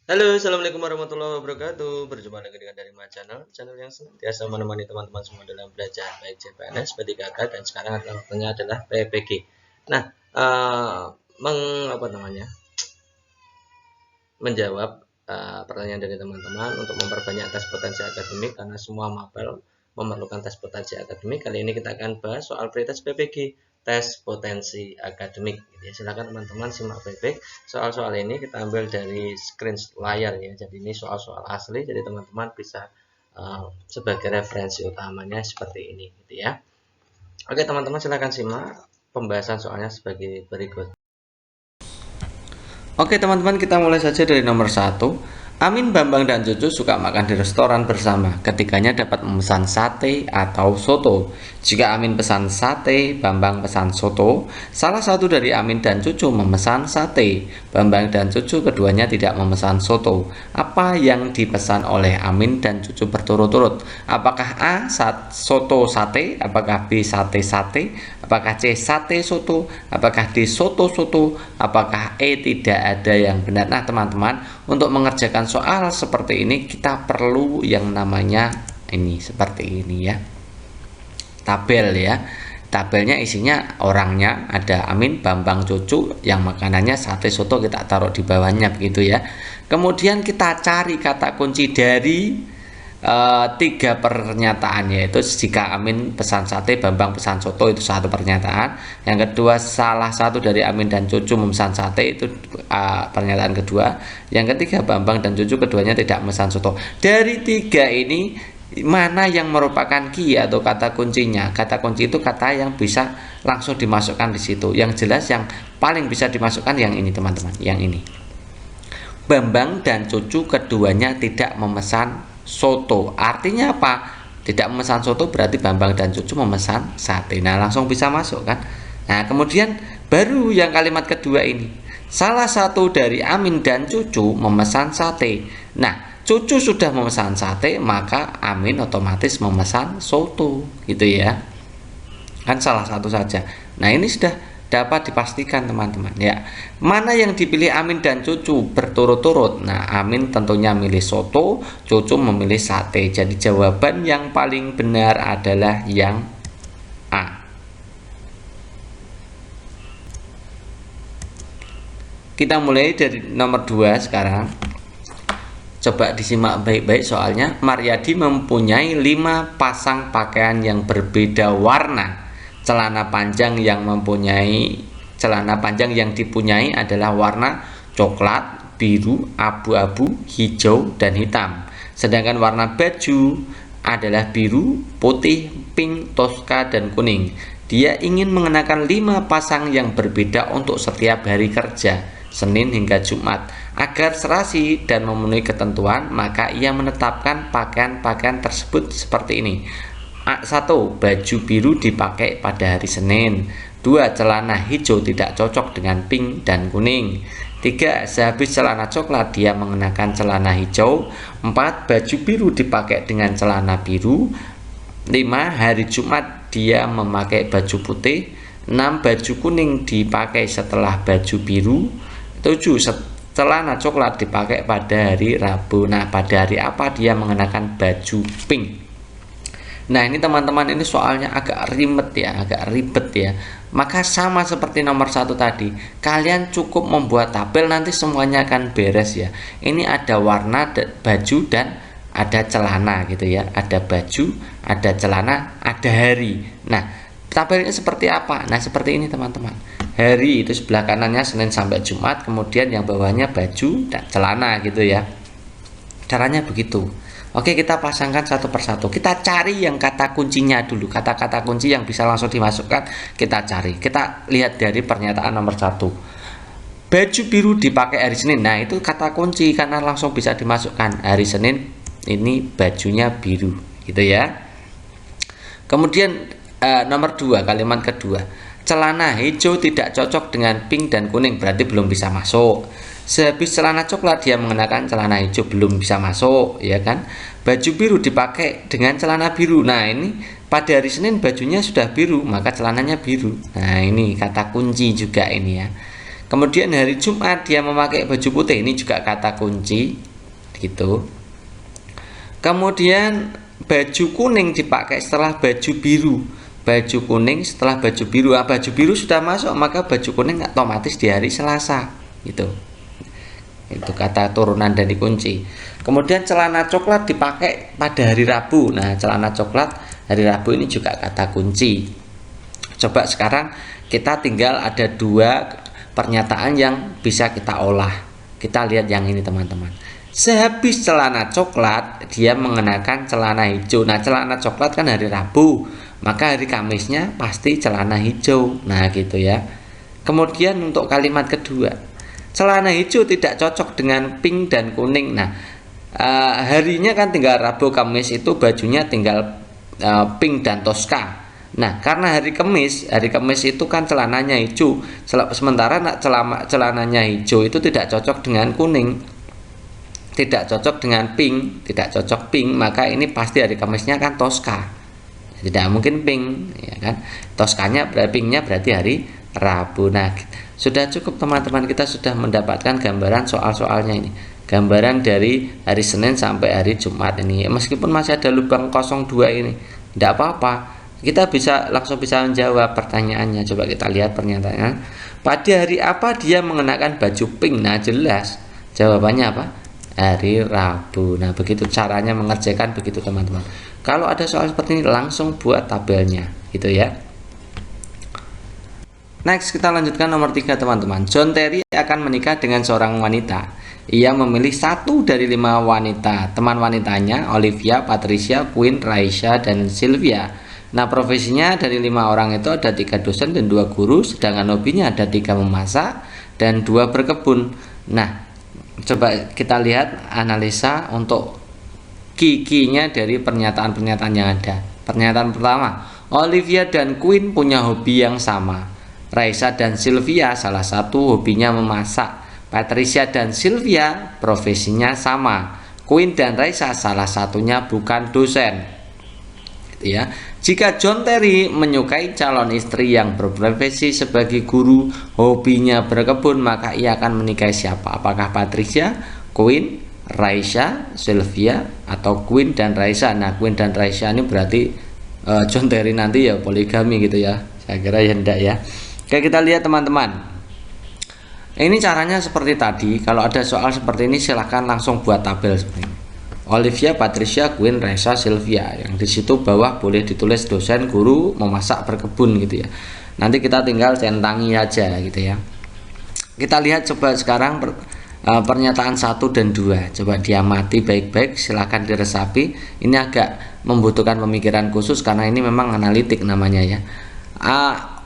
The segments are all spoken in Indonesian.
Halo, assalamualaikum warahmatullahi wabarakatuh. Berjumpa lagi dengan dari My channel yang senantiasa menemani teman-teman semua dalam belajar baik CPNS, P3K, dan sekarang adalah waktunya adalah PPG. Nah, menjawab pertanyaan dari teman-teman untuk memperbanyak tes potensi akademik karena semua mapel memerlukan tes potensi akademik. Kali ini kita akan bahas soal pretest PPG, tes potensi akademik. Ya, silakan teman-teman simak baik-baik. Soal-soal ini kita ambil dari screen layar ya. Jadi ini soal-soal asli. Jadi teman-teman bisa sebagai referensi utamanya seperti ini, gitu ya. Oke teman-teman, silakan simak pembahasan soalnya sebagai berikut. Oke teman-teman, kita mulai saja dari nomor 1. Amin, Bambang, dan Cucu suka makan di restoran bersama. Ketiganya dapat memesan sate atau soto. Jika Amin pesan sate, Bambang pesan soto. Salah satu dari Amin dan Cucu memesan sate. Bambang dan Cucu keduanya tidak memesan soto. Apa yang dipesan oleh Amin dan Cucu berturut-turut? Apakah A. Soto sate? Apakah B. Sate sate? Apakah C. Sate soto? Apakah D. Soto soto? Apakah E. Tidak ada yang benar? Nah teman-teman, untuk mengerjakan soal seperti ini kita perlu yang namanya ini, seperti ini ya, tabel ya. Tabelnya isinya orangnya ada Amin, Bambang, Cucu, yang makanannya sate soto kita taruh di bawahnya begitu ya. Kemudian kita cari kata kunci dari tiga pernyataan, yaitu jika Amin pesan sate, Bambang pesan soto, itu satu pernyataan. Yang kedua, salah satu dari Amin dan Cucu memesan sate, itu pernyataan kedua. Yang ketiga, Bambang dan Cucu keduanya tidak memesan soto. Dari tiga ini mana yang merupakan key atau kata kuncinya? Kata kunci itu kata yang bisa langsung dimasukkan di situ. Yang jelas yang paling bisa dimasukkan yang ini teman-teman, yang ini. Bambang dan Cucu keduanya tidak memesan soto. Artinya apa? Tidak memesan soto berarti Bambang dan Cucu memesan sate. Nah, langsung bisa masuk kan? Nah, kemudian baru yang kalimat kedua ini. Salah satu dari Amin dan Cucu memesan sate. Nah, Cucu sudah memesan sate, maka Amin otomatis memesan soto, gitu ya. Kan salah satu saja. Nah, ini sudah dapat dipastikan teman-teman ya. Mana yang dipilih Amin dan Cucu berturut-turut? Nah, Amin tentunya milih soto, Cucu memilih sate. Jadi jawaban yang paling benar adalah yang A. Kita mulai dari nomor 2 sekarang. Coba disimak baik-baik soalnya. Maryadi mempunyai 5 pasang pakaian yang berbeda warna. Celana panjang yang dipunyai adalah warna coklat, biru, abu-abu, hijau, dan hitam. Sedangkan warna baju adalah biru, putih, pink, toska, dan kuning. Dia ingin mengenakan 5 pasang yang berbeda untuk setiap hari kerja, Senin hingga Jumat. Agar serasi dan memenuhi ketentuan, maka ia menetapkan pakaian-pakaian tersebut seperti ini. 1. Baju biru dipakai pada hari Senin. 2. Celana hijau tidak cocok dengan pink dan kuning. 3. Sehabis celana coklat dia mengenakan celana hijau. 4. Baju biru dipakai dengan celana biru. 5. Hari Jumat dia memakai baju putih. 6. Baju kuning dipakai setelah baju biru. 7. Celana coklat dipakai pada hari Rabu. Nah, pada hari apa dia mengenakan baju pink? Nah, ini teman-teman, ini soalnya agak ribet ya. Maka sama seperti nomor 1 tadi, kalian cukup membuat tabel, nanti semuanya akan beres ya. Ini ada warna baju dan ada celana gitu ya. Ada baju, ada celana, ada hari. Nah, tabelnya seperti apa? Nah, seperti ini teman-teman. Hari itu sebelah kanannya Senin sampai Jumat, kemudian yang bawahnya baju dan celana gitu ya. Caranya begitu. Oke, kita pasangkan satu persatu. Kita cari yang kata kuncinya dulu. Kata-kata kunci yang bisa langsung dimasukkan kita cari. Kita lihat dari pernyataan nomor 1. Baju biru dipakai hari Senin. Nah, itu kata kunci karena langsung bisa dimasukkan. Hari Senin ini bajunya biru, gitu ya. Kemudian nomor 2, kalimat kedua. Celana hijau tidak cocok dengan pink dan kuning, berarti belum bisa masuk. Sehabis celana coklat dia mengenakan celana hijau, belum bisa masuk ya kan. Baju biru dipakai dengan celana biru. Nah, ini pada hari Senin bajunya sudah biru, maka celananya biru. Nah, ini kata kunci juga ini ya. Kemudian hari Jumat dia memakai baju putih, ini juga kata kunci gitu. Kemudian baju kuning dipakai setelah baju biru. Baju kuning setelah baju biru. Baju biru sudah masuk, maka baju kuning otomatis di hari Selasa gitu. Itu kata turunan dari kunci. Kemudian celana coklat dipakai pada hari Rabu. Nah, celana coklat hari Rabu ini juga kata kunci. Coba sekarang kita tinggal ada dua pernyataan yang bisa kita olah. Kita lihat yang ini teman-teman. Sehabis celana coklat dia mengenakan celana hijau. Nah, celana coklat kan hari Rabu, maka hari Kamisnya pasti celana hijau. Nah gitu ya. Kemudian untuk kalimat kedua, celana hijau tidak cocok dengan pink dan kuning. Nah, harinya kan tinggal Rabu, Kamis itu bajunya tinggal pink dan toska. Nah, karena hari Kamis itu kan celananya hijau. Sementara celananya hijau itu tidak cocok dengan kuning, tidak cocok dengan pink, tidak cocok pink, maka ini pasti hari Kamisnya kan toska. Tidak mungkin pink, ya kan? Toskanya pinknya berarti hari Rabu. Nah, sudah cukup teman-teman, kita sudah mendapatkan gambaran soal-soalnya ini. Gambaran dari hari Senin sampai hari Jumat ini. Meskipun masih ada lubang 02 ini, tidak apa-apa. Kita langsung bisa menjawab pertanyaannya. Coba kita lihat pernyataannya. Pada hari apa dia mengenakan baju pink? Nah, jelas jawabannya apa? Hari Rabu. Nah, begitu caranya mengerjakan begitu teman-teman. Kalau ada soal seperti ini langsung buat tabelnya gitu ya. Next kita lanjutkan nomor 3 teman-teman. John Terry akan menikah dengan seorang wanita. Ia memilih 1 dari 5 wanita. Teman wanitanya Olivia, Patricia, Queen, Raisya, dan Sylvia. Nah, profesinya dari 5 orang itu ada 3 dosen dan 2 guru. Sedangkan hobinya ada 3 memasak dan 2 berkebun. Nah, coba kita lihat analisa untuk kikinya dari pernyataan-pernyataan yang ada. Pernyataan pertama, Olivia dan Queen punya hobi yang sama. Raisa dan Sylvia salah satu hobinya memasak. Patricia dan Sylvia profesinya sama. Queen dan Raisa salah satunya bukan dosen. Gitu ya. Jika John Terry menyukai calon istri yang berprofesi sebagai guru, hobinya berkebun, maka ia akan menikahi siapa? Apakah Patricia, Queen, Raisya, Sylvia, atau Queen dan Raisa? Nah, Queen dan Raisya ini berarti John Terry nanti ya poligami gitu ya. Saya kira ya enggak ya. Oke, kita lihat teman-teman. Ini caranya seperti tadi. Kalau ada soal seperti ini silahkan langsung buat tabel seperti ini. Olivia, Patricia, Queen, Raisa, Sylvia. Yang di situ bawah boleh ditulis dosen, guru, memasak, berkebun gitu ya. Nanti kita tinggal centangi aja gitu ya. Kita lihat coba sekarang pernyataan 1 dan 2. Coba diamati baik-baik, silahkan diresapi. Ini agak membutuhkan pemikiran khusus karena ini memang analitik namanya ya.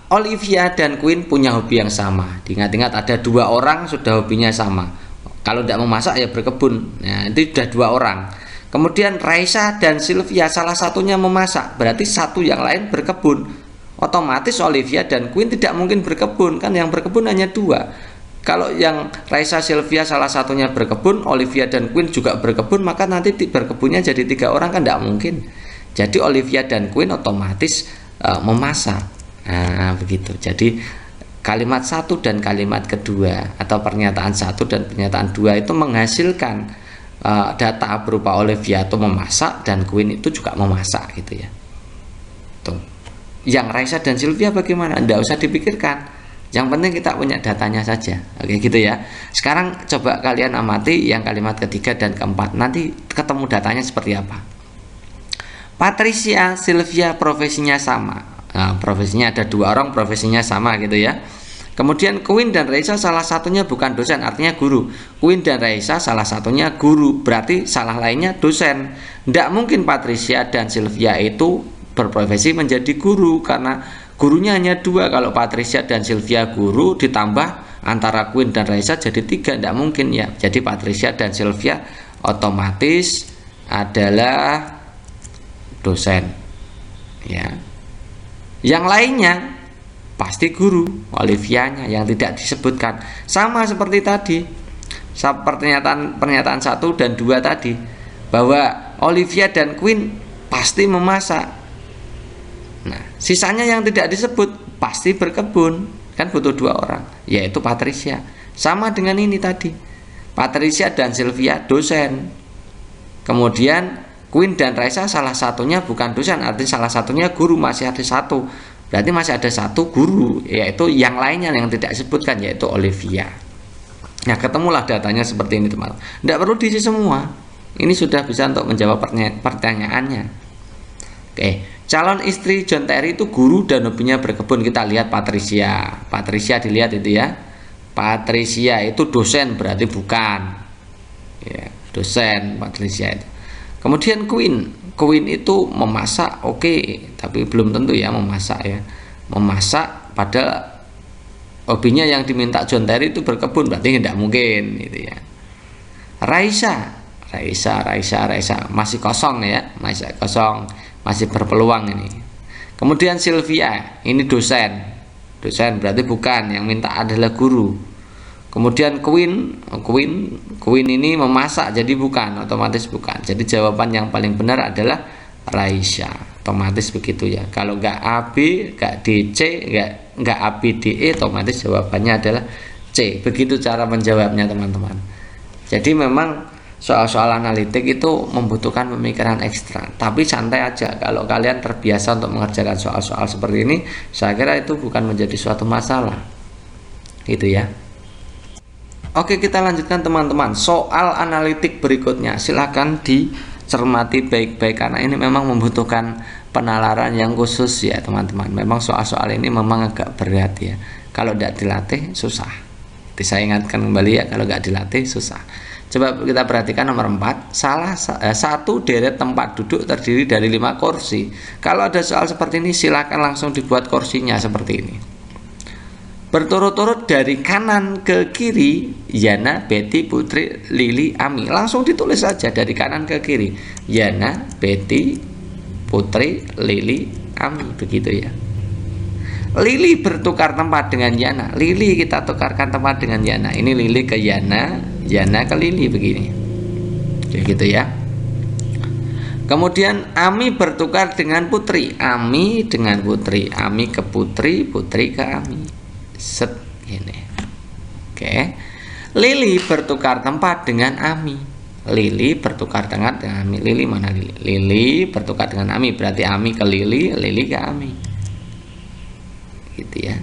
Olivia dan Queen punya hobi yang sama. Diingat-ingat ada 2 orang sudah hobinya sama. Kalau tidak memasak ya berkebun. Nah, itu sudah 2 orang. Kemudian Raisa dan Sylvia salah satunya memasak, berarti satu yang lain berkebun. Otomatis Olivia dan Queen tidak mungkin berkebun, kan yang berkebun hanya 2. Kalau yang Raisa, Sylvia salah satunya berkebun, Olivia dan Queen juga berkebun, maka nanti berkebunnya jadi 3 orang kan tidak mungkin. Jadi Olivia dan Queen otomatis memasak. Nah, begitu. Jadi kalimat 1 dan kalimat kedua atau pernyataan 1 dan pernyataan 2 itu menghasilkan data berupa Olivia itu memasak dan Queen itu juga memasak gitu ya. Tuh. Yang Raisa dan Sylvia bagaimana? Tidak usah dipikirkan. Yang penting kita punya datanya saja. Oke gitu ya. Sekarang coba kalian amati yang kalimat ketiga dan keempat. Nanti ketemu datanya seperti apa. Patricia, Sylvia profesinya sama. Nah, profesinya ada 2 orang, profesinya sama gitu ya. Kemudian Queen dan Raisa salah satunya bukan dosen, artinya guru. Queen dan Raisa salah satunya guru, berarti salah lainnya dosen. Tidak mungkin Patricia dan Sylvia itu berprofesi menjadi guru karena gurunya hanya 2. Kalau Patricia dan Sylvia guru ditambah antara Queen dan Raisa jadi 3, tidak mungkin ya. Jadi Patricia dan Sylvia otomatis adalah dosen ya. Yang lainnya pasti guru, Olivianya yang tidak disebutkan. Sama seperti tadi pernyataan 1 dan 2 tadi, bahwa Olivia dan Queen pasti memasak. Nah, sisanya yang tidak disebut pasti berkebun, kan butuh 2 orang. yaitu Patricia. Sama dengan ini tadi, Patricia dan Sylvia dosen. Kemudian Queen dan Raisa salah satunya bukan dosen, artinya salah satunya guru, masih ada satu. Berarti masih ada satu guru, yaitu yang lainnya yang tidak disebutkan, yaitu Olivia. Nah, ketemulah datanya seperti ini teman-teman. Tidak perlu diisi semua. Ini sudah bisa untuk menjawab pertanyaannya. Oke, calon istri John Terry itu guru dan hobinya berkebun. Kita lihat Patricia. Patricia dilihat itu ya. Patricia itu dosen, berarti bukan. Ya, dosen Patricia itu. Kemudian Queen itu memasak, oke, tapi belum tentu ya memasak ya. Memasak pada hobinya yang diminta John Terry itu berkebun, berarti tidak mungkin gitu ya. Raisa masih kosong ya, masih kosong, masih berpeluang ini. Kemudian Sylvia ini dosen berarti bukan, yang minta adalah guru. Kemudian Queen ini memasak, jadi bukan, otomatis bukan. Jadi jawaban yang paling benar adalah Raisa, otomatis begitu ya. Kalau nggak AB, nggak DC, nggak ABDE, otomatis jawabannya adalah C. Begitu cara menjawabnya teman-teman. Jadi memang soal-soal analitik itu membutuhkan pemikiran ekstra, tapi santai aja. Kalau kalian terbiasa untuk mengerjakan soal-soal seperti ini, saya kira itu bukan menjadi suatu masalah gitu ya. Oke, kita lanjutkan teman-teman. Soal analitik berikutnya silahkan dicermati baik-baik, karena ini memang membutuhkan penalaran yang khusus ya teman-teman. Memang soal-soal ini memang agak berat ya, kalau tidak dilatih susah. Jadi saya ingatkan kembali ya, kalau nggak dilatih susah. Coba kita perhatikan nomor 4. Satu deret tempat duduk terdiri dari 5 kursi. Kalau ada soal seperti ini, silakan langsung dibuat kursinya seperti ini. Berturut-turut dari kanan ke kiri, Yana, Betty, Putri, Lili, Ami. Langsung ditulis saja dari kanan ke kiri. Yana, Betty, Putri, Lili, Ami. Begitu ya. Lili bertukar tempat dengan Yana. Lili kita tukarkan tempat dengan Yana. Ini Lili ke Yana, Yana ke Lili, begini. Begitu ya. Kemudian Ami bertukar dengan Putri. Ami dengan Putri. Ami ke Putri, Putri ke Ami. Set ini. Oke. Lili bertukar tempat dengan Ami. Lili bertukar tempat dengan Ami. Lili mana Lili? Lili bertukar dengan Ami, berarti Ami ke Lili, Lili ke Ami. Gitu ya.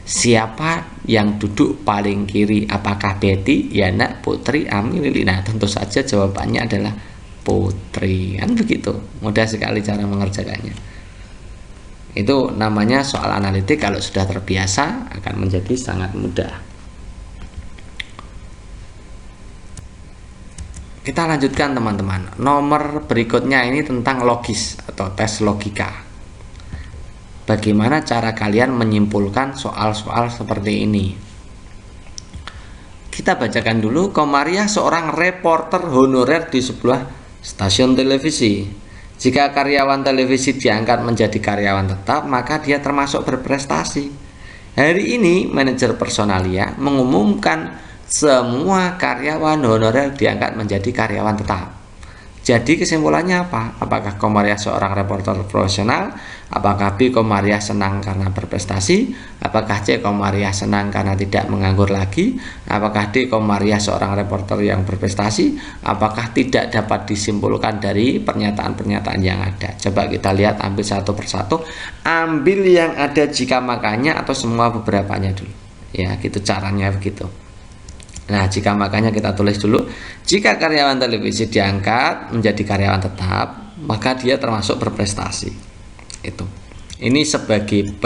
Siapa yang duduk paling kiri? Apakah Betty, Yana, Putri, Ami, Lili? Nah, tentu saja jawabannya adalah Putri. Kan begitu. Mudah sekali cara mengerjakannya. Itu namanya soal analitik, kalau sudah terbiasa akan menjadi sangat mudah. Kita lanjutkan teman-teman. Nomor berikutnya ini tentang logis atau tes logika. Bagaimana cara kalian menyimpulkan soal-soal seperti ini? Kita bacakan dulu. Komariah seorang reporter honorer di sebuah stasiun televisi. Jika karyawan televisi diangkat menjadi karyawan tetap, maka dia termasuk berprestasi. Hari ini manajer personalia mengumumkan semua karyawan honorer diangkat menjadi karyawan tetap. Jadi kesimpulannya apa? Apakah Komariah seorang reporter profesional? Apakah B. Komariah senang karena berprestasi? Apakah C. Komariah senang karena tidak menganggur lagi? Apakah D. Komariah seorang reporter yang berprestasi? Apakah tidak dapat disimpulkan dari pernyataan-pernyataan yang ada? Coba kita lihat, ambil satu persatu. Ambil yang ada jika makanya atau semua beberapanya dulu. Ya, gitu caranya begitu. Nah, jika makanya kita tulis dulu. Jika karyawan televisi diangkat menjadi karyawan tetap, maka dia termasuk berprestasi. Itu. Ini sebagai P,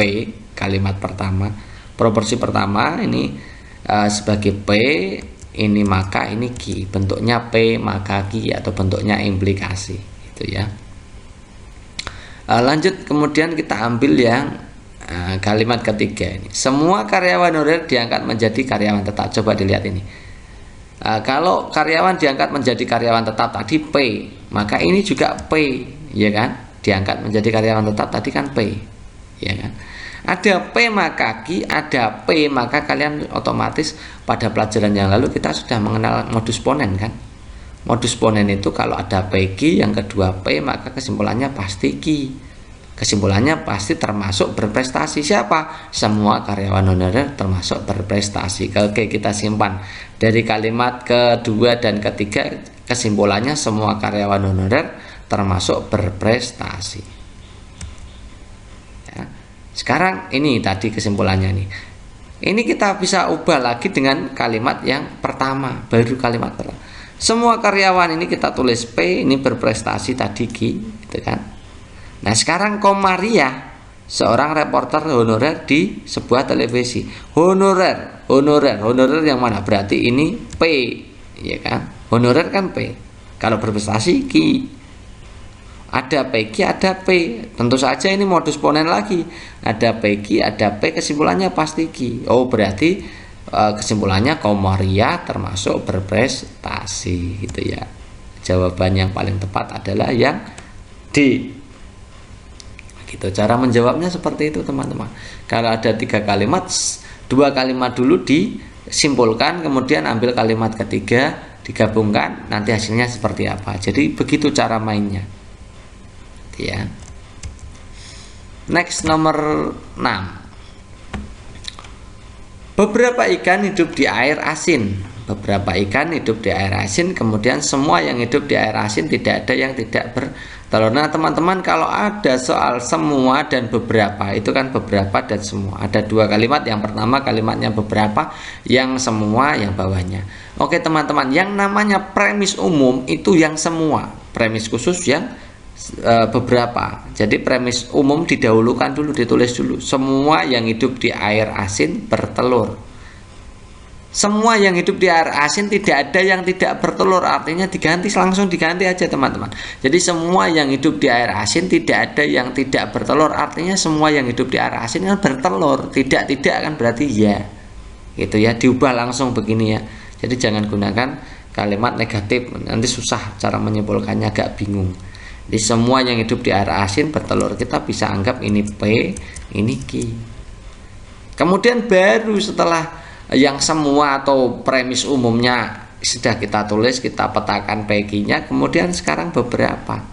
kalimat pertama. Proporsi pertama ini sebagai P, ini maka, ini Q. Bentuknya P maka Q atau bentuknya implikasi. Itu ya. Lanjut, kemudian kita ambil yang kalimat ketiga ini. Semua karyawan honorer diangkat menjadi karyawan tetap. Coba dilihat ini. Kalau karyawan diangkat menjadi karyawan tetap tadi P, maka ini juga P, ya kan? Diangkat menjadi karyawan tetap tadi kan P, ya kan? Ada P maka Q, ada P maka kalian otomatis pada pelajaran yang lalu kita sudah mengenal modus ponen kan? Modus ponen itu kalau ada PQ yang kedua P maka kesimpulannya pasti Q. Kesimpulannya pasti termasuk berprestasi. Siapa? Semua karyawan honorer termasuk berprestasi. Oke, kita simpan. Dari kalimat kedua dan ketiga, kesimpulannya semua karyawan honorer termasuk berprestasi. Ya. Sekarang ini tadi kesimpulannya nih. Ini kita bisa ubah lagi dengan kalimat yang pertama, baru kalimat pertama. Semua karyawan ini kita tulis P, ini berprestasi tadi Q, gitu kan. Nah sekarang Komaria, seorang reporter honorer di sebuah televisi. Honorer yang mana? Berarti ini P, ya kan? Honorer kan P. Kalau berprestasi Q. Ada PQ, ada P. Tentu saja ini modus ponen lagi. Ada PQ, ada P, kesimpulannya pasti Q. Oh berarti kesimpulannya Komaria termasuk berprestasi, gitu ya. Jawaban yang paling tepat adalah yang D. Gitu, cara menjawabnya seperti itu teman-teman. Kalau ada 3 kalimat, 2 kalimat dulu disimpulkan, kemudian ambil kalimat ketiga, digabungkan, nanti hasilnya seperti apa. Jadi begitu cara mainnya, ya. Next, nomor 6. Beberapa ikan hidup di air asin. Beberapa ikan hidup di air asin, kemudian semua yang hidup di air asin, tidak ada yang tidak bertelur. Nah teman-teman, kalau ada soal semua dan beberapa, itu kan beberapa dan semua. Ada 2 kalimat, yang pertama kalimatnya beberapa, yang semua yang bawahnya. Oke teman-teman, yang namanya premis umum itu yang semua, premis khusus yang beberapa. Jadi premis umum didahulukan dulu, ditulis dulu. Semua yang hidup di air asin bertelur. Semua yang hidup di air asin, tidak ada yang tidak bertelur. Artinya diganti, langsung diganti aja teman-teman. Jadi semua yang hidup di air asin, tidak ada yang tidak bertelur. Artinya semua yang hidup di air asin kan bertelur. Tidak kan berarti ya, gitu ya. Diubah langsung begini ya. Jadi jangan gunakan kalimat negatif, nanti susah cara menyimpulkannya, agak bingung. Jadi semua yang hidup di air asin bertelur, kita bisa anggap ini P, ini Q. Kemudian baru setelah yang semua atau premis umumnya sudah kita tulis, kita petakan PQ-nya, kemudian sekarang beberapa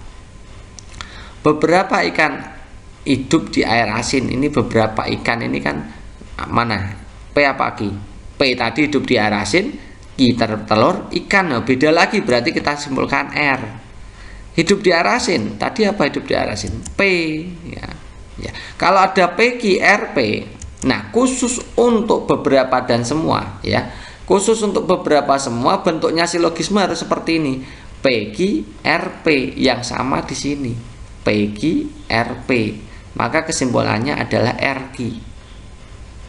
ikan hidup di air asin. Ini beberapa ikan, ini kan mana? P apa Q? P tadi hidup di air asin, Q tertelur, ikan. Nah, beda lagi, berarti kita simpulkan R. Hidup di air asin, tadi apa hidup di air asin? P, ya. Kalau ada PQ, RP. Nah, khusus untuk beberapa dan semua, ya. Khusus untuk beberapa semua, bentuknya silogisme harus seperti ini. PQ RP, yang sama di sini. PQ RP. Maka kesimpulannya adalah RQ.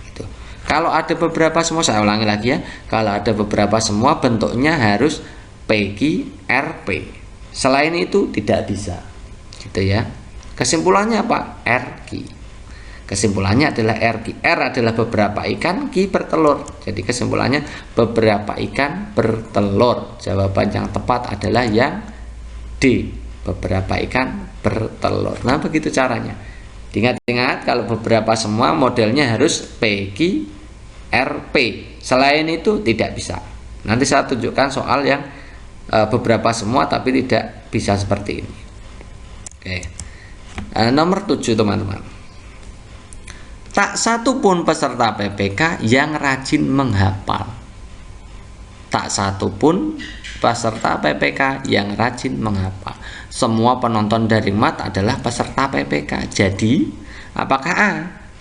Gitu. Kalau ada beberapa semua, saya ulangi lagi ya. Kalau ada beberapa semua, bentuknya harus PQ RP. Selain itu tidak bisa. Gitu ya. Kesimpulannya apa? RQ. Kesimpulannya adalah R. R adalah beberapa ikan, Q bertelur. Jadi kesimpulannya beberapa ikan bertelur. Jawaban yang tepat adalah yang D. Beberapa ikan bertelur. Nah begitu caranya. Ingat-ingat, kalau beberapa semua modelnya harus PQ RP. Selain itu tidak bisa. Nanti saya tunjukkan soal yang beberapa semua tapi tidak bisa seperti ini. Oke. Nomor 7 teman-teman. Tak satu pun peserta PPK yang rajin menghafal. Tak satu pun peserta PPK yang rajin menghafal. Semua penonton daring mat adalah peserta PPK. Jadi, apakah A?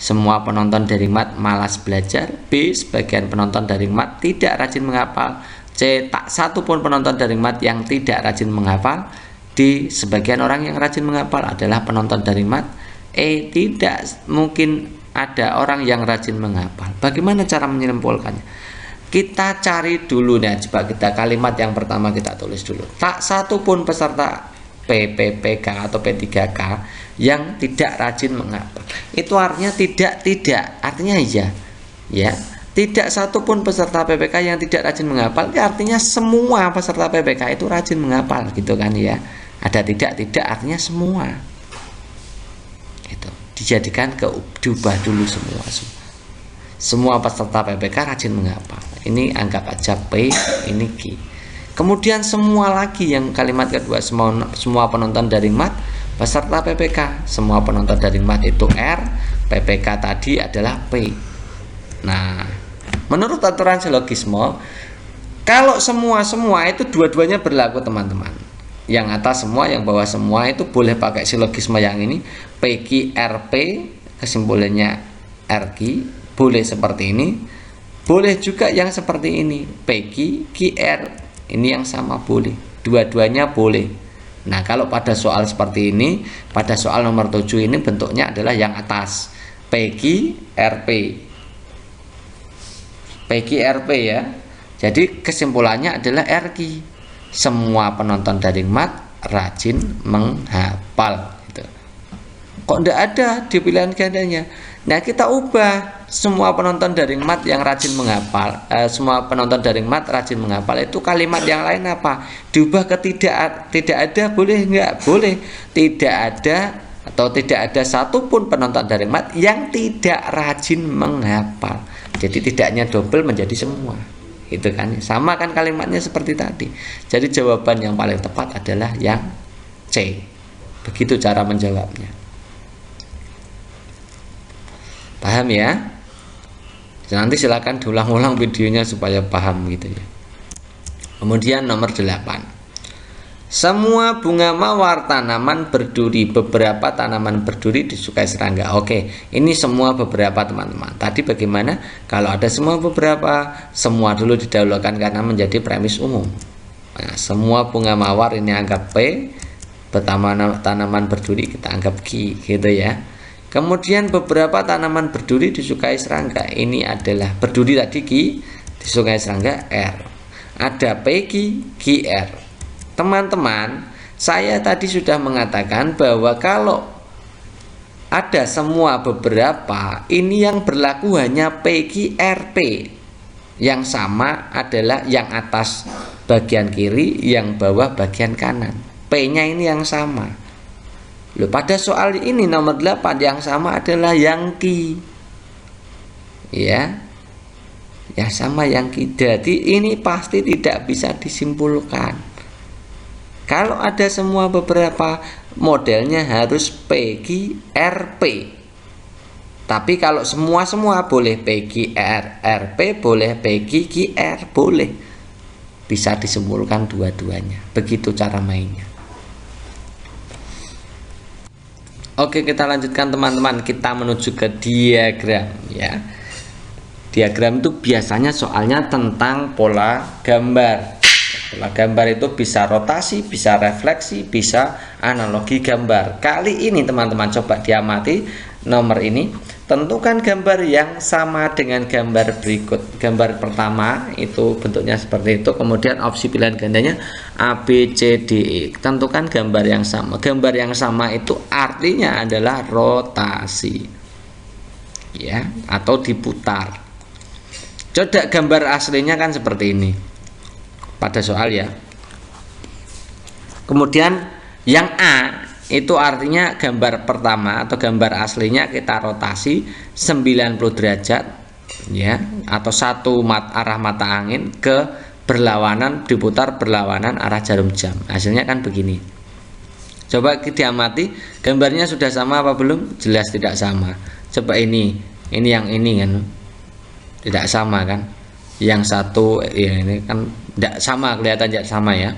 Semua penonton daring mat malas belajar. B. Sebagian penonton daring mat tidak rajin menghafal. C. Tak satu pun penonton daring mat yang tidak rajin menghafal. D. Sebagian orang yang rajin menghafal adalah penonton daring mat. E. Tidak mungkin ada orang yang rajin menghafal. Bagaimana cara menyimpulkannya? Kita cari dulu nih, coba kita kalimat yang pertama kita tulis dulu. Tak satu pun peserta PPPK atau P3K yang tidak rajin menghafal. Itu artinya tidak, artinya iya. Ya, tidak satu pun peserta PPK yang tidak rajin menghafal, artinya semua peserta PPK itu rajin menghafal, gitu kan ya. Ada tidak artinya semua. Dijadikan diubah dulu semua peserta PPK rajin menghafal. Ini anggap aja P, ini Q. Kemudian semua lagi yang kalimat kedua, semua penonton daring mat beserta PPK. Semua penonton daring mat itu R, PPK tadi adalah P. Nah, menurut aturan silogisme, kalau semua itu dua-duanya berlaku teman-teman. Yang atas semua, yang bawah semua itu boleh pakai silogisme yang ini. PQ RP, kesimpulannya RQ, boleh seperti ini. Boleh juga yang seperti ini, PQ QR, ini yang sama boleh. Dua-duanya boleh. Nah, kalau pada soal seperti ini, pada soal nomor 7 ini bentuknya adalah yang atas, PQ RP. PQ RP ya. Jadi kesimpulannya adalah RQ. Semua penonton daring mat rajin menghafal gitu. Kok enggak ada di pilihan gandanya? Nah, kita ubah. Semua penonton daring mat yang rajin menghafal, semua penonton daring mat rajin menghafal, itu kalimat yang lain apa? Diubah ke tidak ada, boleh enggak? Boleh. Tidak ada atau tidak ada satupun penonton daring mat yang tidak rajin menghafal. Jadi tidaknya double menjadi semua. Itu kan sama kan kalimatnya seperti tadi. Jadi jawaban yang paling tepat adalah yang C. Begitu cara menjawabnya. Paham ya? Nanti silakan diulang-ulang videonya supaya paham gitu ya. Kemudian nomor 8. Semua bunga mawar tanaman berduri. Beberapa tanaman berduri disukai serangga. Oke, ini semua beberapa teman-teman. Tadi bagaimana? Kalau ada semua beberapa, semua dulu didahulukan karena menjadi premis umum. Nah, semua bunga mawar ini anggap P. Pertama tanaman berduri kita anggap Q gitu ya. Kemudian beberapa tanaman berduri disukai serangga. Ini adalah berduri tadi Q, disukai serangga R. Ada PQ, QR. Teman-teman, saya tadi sudah mengatakan bahwa kalau ada semua beberapa, ini yang berlaku hanya PQRP. Yang sama adalah yang atas bagian kiri, yang bawah bagian kanan. P-nya ini yang sama. Loh, pada soal ini nomor 8 yang sama adalah yang Q. Ya. Yang sama yang Q. Jadi ini pasti tidak bisa disimpulkan. Kalau ada semua beberapa, modelnya harus PQRP. Tapi kalau semua boleh PQRP, boleh PQQR, boleh. Bisa disimpulkan dua-duanya. Begitu cara mainnya. Oke, kita lanjutkan teman-teman. Kita menuju ke diagram ya. Diagram itu biasanya soalnya tentang pola gambar. Pola gambar itu bisa rotasi, bisa refleksi, bisa analogi gambar. Kali ini teman-teman coba diamati nomor ini. Tentukan gambar yang sama dengan gambar berikut. Gambar pertama itu bentuknya seperti itu. Kemudian opsi pilihan gandanya A, B, C, D, E. Tentukan gambar yang sama. Gambar yang sama itu artinya adalah rotasi, ya, atau diputar. Coba gambar aslinya kan seperti ini pada soal ya. Kemudian yang A itu artinya gambar pertama atau gambar aslinya kita rotasi 90 derajat ya, atau satu arah mata angin ke berlawanan, diputar berlawanan arah jarum jam. Hasilnya kan begini. Coba kita amati, gambarnya sudah sama apa belum? Jelas tidak sama. Coba ini yang ini kan tidak sama kan. Yang satu ya ini kan tidak sama, kelihatan tidak sama ya.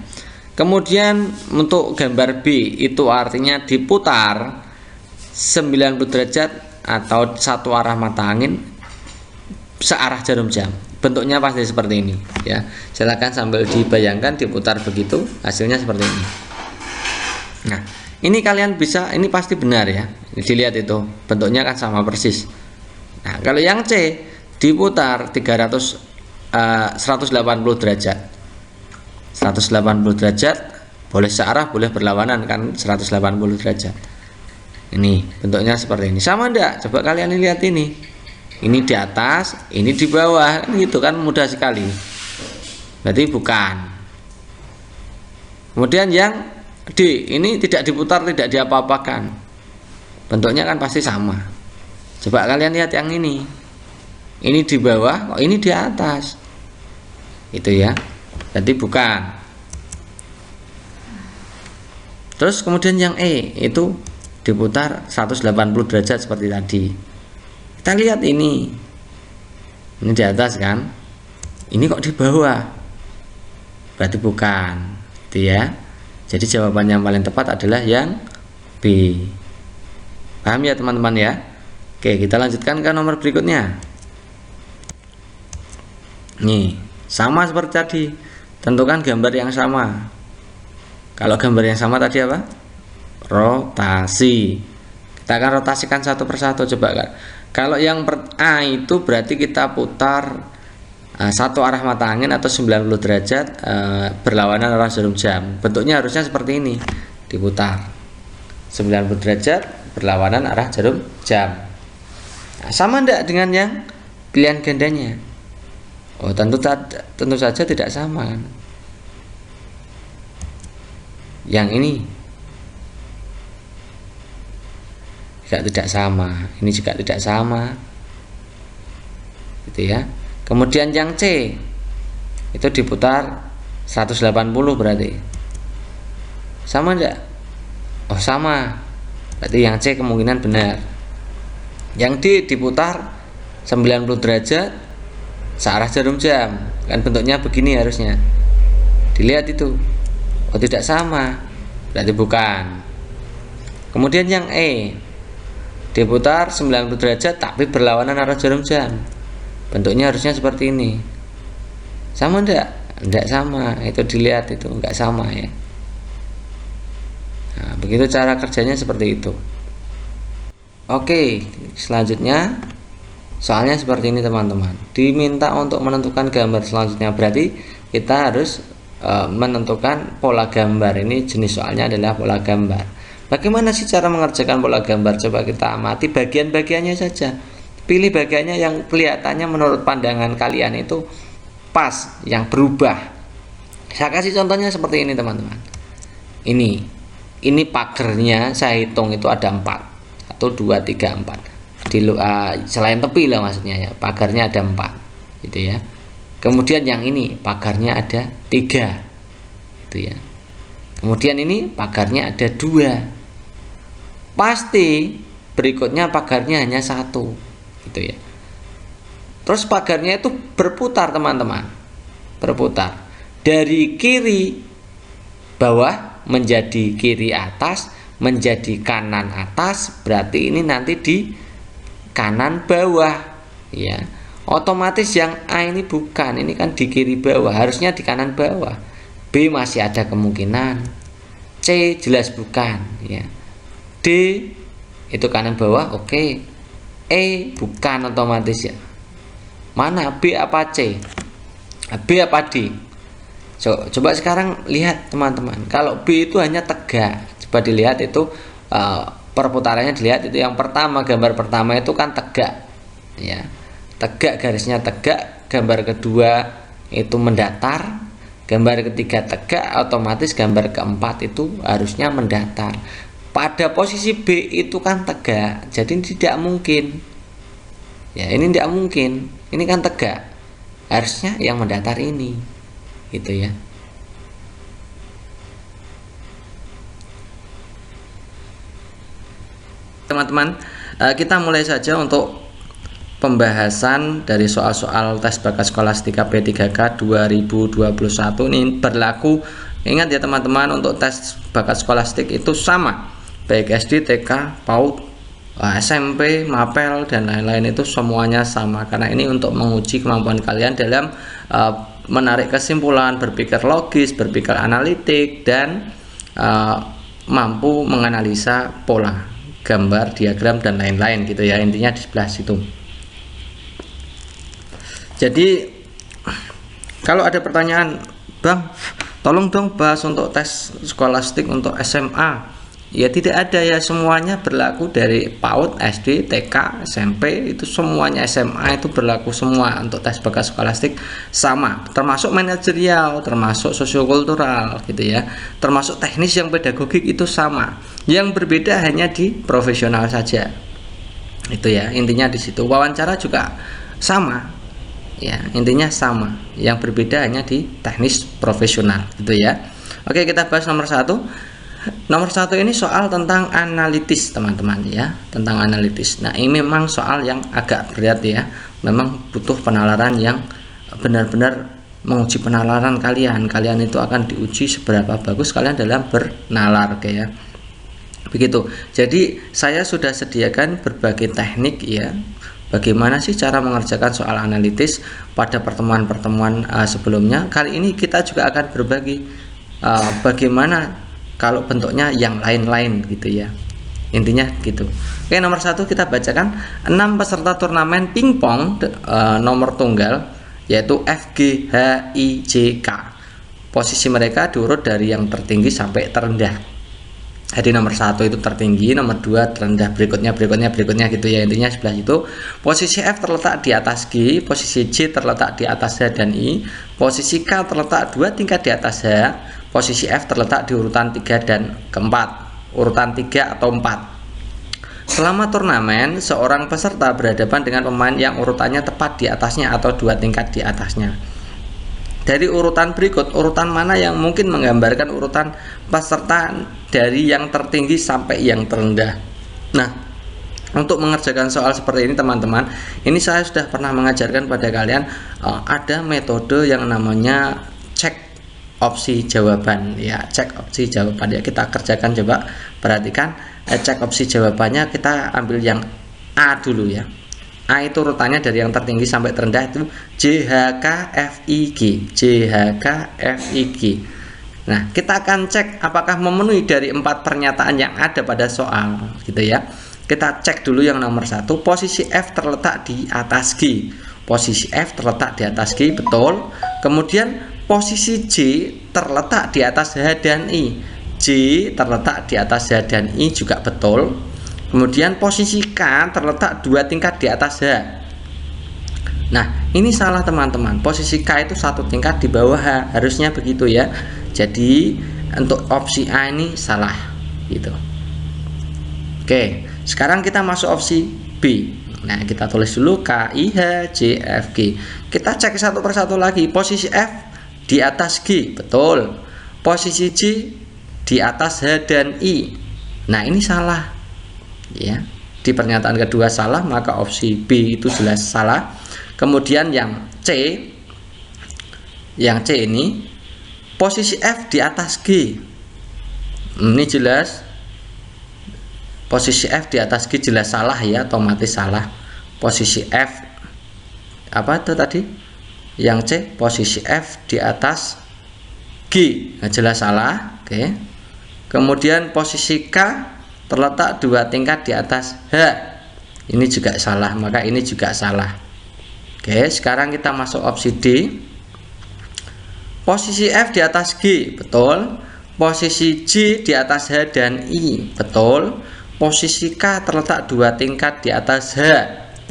Kemudian untuk gambar B itu artinya diputar 90 derajat atau satu arah mata angin searah jarum jam. Bentuknya pasti seperti ini ya. Silakan sambil dibayangkan diputar begitu, hasilnya seperti ini. Nah, ini kalian bisa, ini pasti benar ya. Dilihat itu, bentuknya kan sama persis. Nah, kalau yang C diputar 180 derajat. 180 derajat boleh searah, boleh berlawanan kan 180 derajat. Ini bentuknya seperti ini. Sama enggak? Coba kalian lihat ini. Ini di atas, ini di bawah. Gitu kan, mudah sekali. Berarti bukan. Kemudian yang D, ini tidak diputar, tidak diapa-apakan. Bentuknya kan pasti sama. Coba kalian lihat yang ini. Ini di bawah, kok ini di atas. Itu ya. Jadi bukan. Terus kemudian yang E itu diputar 180 derajat seperti tadi. Kita lihat ini di atas kan, ini kok di bawah, berarti bukan, gitu ya. Jadi jawaban yang paling tepat adalah yang B. Paham ya teman-teman ya? Oke, kita lanjutkan ke nomor berikutnya. Nih, sama seperti tadi, tentukan gambar yang sama. Kalau gambar yang sama tadi apa? Rotasi. Kita akan rotasikan satu persatu, coba kan. Kalau yang A itu berarti kita putar satu arah mata angin atau 90 derajat berlawanan arah jarum jam. Bentuknya harusnya seperti ini, diputar 90 derajat berlawanan arah jarum jam. Nah, sama enggak dengan yang pilihan gandanya? Oh, tentu saja tidak sama kan? Yang ini juga tidak sama, ini juga tidak sama, gitu ya. Kemudian yang C itu diputar 180 berarti sama enggak? Oh, sama, berarti yang C kemungkinan benar. Yang D diputar 90 derajat searah jarum jam, kan bentuknya begini harusnya. Dilihat itu, oh tidak sama, berarti bukan. Kemudian yang E diputar 90 derajat tapi berlawanan arah jarum jam, bentuknya harusnya seperti ini. Sama enggak? Enggak sama, itu dilihat itu enggak sama ya. Nah, begitu cara kerjanya seperti itu. Oke, selanjutnya soalnya seperti ini teman-teman. Diminta untuk menentukan gambar selanjutnya, berarti kita harus menentukan pola gambar. Ini jenis soalnya adalah pola gambar. Bagaimana sih cara mengerjakan pola gambar? Coba kita amati bagian-bagiannya saja. Pilih bagiannya yang kelihatannya menurut pandangan kalian itu pas, yang berubah. Saya kasih contohnya seperti ini teman-teman. Ini pagernya saya hitung itu ada 4. 1, 2, 3, 4. Selain tepi lah maksudnya ya, pagarnya ada 4 gitu ya. Kemudian yang ini pagarnya ada 3 gitu ya. Kemudian ini pagarnya ada 2. Pasti berikutnya pagarnya hanya 1 gitu ya. Terus pagarnya itu berputar teman-teman, berputar dari kiri bawah menjadi kiri atas, menjadi kanan atas, berarti ini nanti di kanan bawah ya. Otomatis yang A ini bukan, ini kan di kiri bawah, harusnya di kanan bawah. B masih ada kemungkinan, C jelas bukan ya. D itu kanan bawah, oke. E bukan otomatis ya. Mana B apa C? B apa D? Coba sekarang lihat teman-teman, kalau B itu hanya tegak. Coba dilihat itu perputarannya, dilihat itu yang pertama, gambar pertama itu kan tegak ya, tegak, garisnya tegak. Gambar kedua itu mendatar, gambar ketiga tegak, otomatis gambar keempat itu harusnya mendatar. Pada posisi B itu kan tegak, jadi tidak mungkin ya, ini tidak mungkin, ini kan tegak, harusnya yang mendatar ini gitu ya. Teman-teman, kita mulai saja untuk pembahasan dari soal-soal tes bakat skolastika P3K 2021. Ini berlaku, ingat ya teman-teman, untuk tes bakat skolastik itu sama, baik SD, TK, PAUD, SMP, Mapel dan lain-lain, itu semuanya sama, karena ini untuk menguji kemampuan kalian dalam menarik kesimpulan, berpikir logis, berpikir analitik, dan mampu menganalisa pola gambar, diagram dan lain-lain gitu ya, intinya di sebelah situ. Jadi kalau ada pertanyaan, Bang, tolong dong bahas untuk tes skolastik untuk SMA, ya tidak ada ya, semuanya berlaku dari PAUD, SD, TK, SMP, itu semuanya. SMA itu berlaku semua untuk tes bakat skolastik sama, termasuk manajerial, termasuk sosiokultural gitu ya, termasuk teknis yang pedagogik itu sama. Yang berbeda hanya di profesional saja itu ya, intinya di situ. Wawancara juga sama ya, intinya sama, yang berbeda hanya di teknis profesional gitu ya. Oke, kita bahas nomor 1. Nomor 1 ini soal tentang analitis teman-teman ya, tentang analitis. Nah ini memang soal yang agak berat ya, memang butuh penalaran yang benar-benar menguji penalaran kalian. Kalian itu akan diuji seberapa bagus kalian dalam bernalar kayak begitu. Jadi saya sudah sediakan berbagai teknik ya, bagaimana sih cara mengerjakan soal analitis pada pertemuan-pertemuan sebelumnya. Kali ini kita juga akan berbagi bagaimana kalau bentuknya yang lain-lain gitu ya, intinya gitu. Oke, nomor 1 kita bacakan 6 peserta turnamen pingpong nomor tunggal yaitu F, G, H, I, J, K. Posisi mereka diurut dari yang tertinggi sampai terendah. Jadi nomor 1 itu tertinggi, nomor 2 terendah, berikutnya gitu ya, intinya sebelah itu. Posisi F terletak di atas G, posisi J terletak di atas H dan I, posisi K terletak 2 tingkat di atas H, posisi F terletak di urutan 3 dan keempat, urutan 3 atau 4. Selama turnamen, seorang peserta berhadapan dengan pemain yang urutannya tepat di atasnya atau 2 tingkat di atasnya. Dari urutan berikut, urutan mana yang mungkin menggambarkan urutan peserta dari yang tertinggi sampai yang terendah? Nah, untuk mengerjakan soal seperti ini teman-teman, ini saya sudah pernah mengajarkan pada kalian, ada metode yang namanya cek opsi jawaban ya, cek opsi jawaban ya. Kita kerjakan, coba perhatikan, cek opsi jawabannya. Kita ambil yang A dulu ya. A itu urutannya dari yang tertinggi sampai terendah itu J, H, K, F, I, G, J, H, K, F, I, G. Nah, kita akan cek apakah memenuhi dari 4 pernyataan yang ada pada soal gitu ya. Kita cek dulu yang nomor 1, posisi F terletak di atas G. Posisi F terletak di atas G, betul. Kemudian posisi J terletak di atas H dan I. J terletak di atas H dan I juga betul. Kemudian posisi K terletak 2 tingkat di atas H. Nah, ini salah teman-teman. Posisi K itu 1 tingkat di bawah H, harusnya begitu ya. Jadi untuk opsi A ini salah gitu. Oke, sekarang kita masuk opsi B. Nah, kita tulis dulu K, I, H, J, F, G. Kita cek satu persatu lagi. Posisi F di atas G, betul. Posisi J di atas H dan I. Nah, ini salah ya. Di pernyataan kedua salah, maka opsi B itu jelas salah. Kemudian yang C ini posisi F di atas G. Ini jelas posisi F di atas G jelas salah ya, otomatis salah. Posisi F apa itu tadi? Yang C, posisi F di atas G, nah, jelas salah. Oke. Kemudian posisi K terletak 2 tingkat di atas H, ini juga salah, maka ini juga salah. Oke, sekarang kita masuk opsi D. Posisi F di atas G, betul. Posisi J di atas H dan I, betul. Posisi K terletak 2 tingkat di atas H,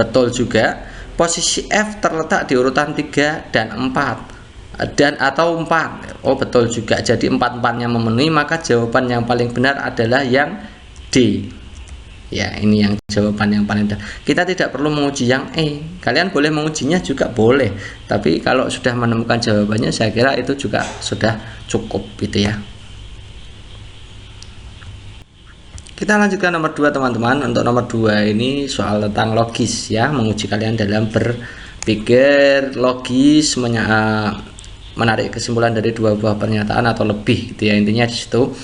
betul juga. Posisi F terletak di urutan 3 dan 4 dan atau 4. Oh, betul juga. Jadi 4-4-nya memenuhi, maka jawaban yang paling benar adalah yang D. Ya, ini yang jawaban yang paling benar. Kita tidak perlu menguji yang E. Kalian boleh mengujinya juga boleh. Tapi kalau sudah menemukan jawabannya, saya kira itu juga sudah cukup gitu ya. Kita lanjutkan nomor 2 teman-teman. Untuk nomor 2 ini soal tentang logis ya, menguji kalian dalam berpikir logis, menarik kesimpulan dari 2 buah pernyataan atau lebih gitu ya, intinya di situ.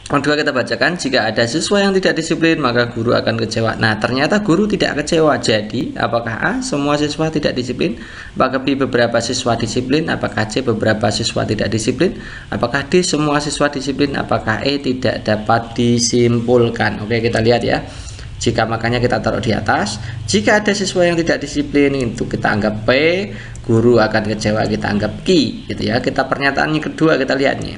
Nomor 2 kita bacakan, jika ada siswa yang tidak disiplin maka guru akan kecewa. Nah, ternyata guru tidak kecewa. Jadi apakah A, semua siswa tidak disiplin? Apakah B, beberapa siswa disiplin? Apakah C, beberapa siswa tidak disiplin? Apakah D, semua siswa disiplin? Apakah E, tidak dapat disimpulkan? Oke, kita lihat ya. Jika makanya kita taruh di atas. Jika ada siswa yang tidak disiplin, itu kita anggap P, guru akan kecewa kita anggap Q gitu ya. Kita pernyataan yang kedua kita lihat nih.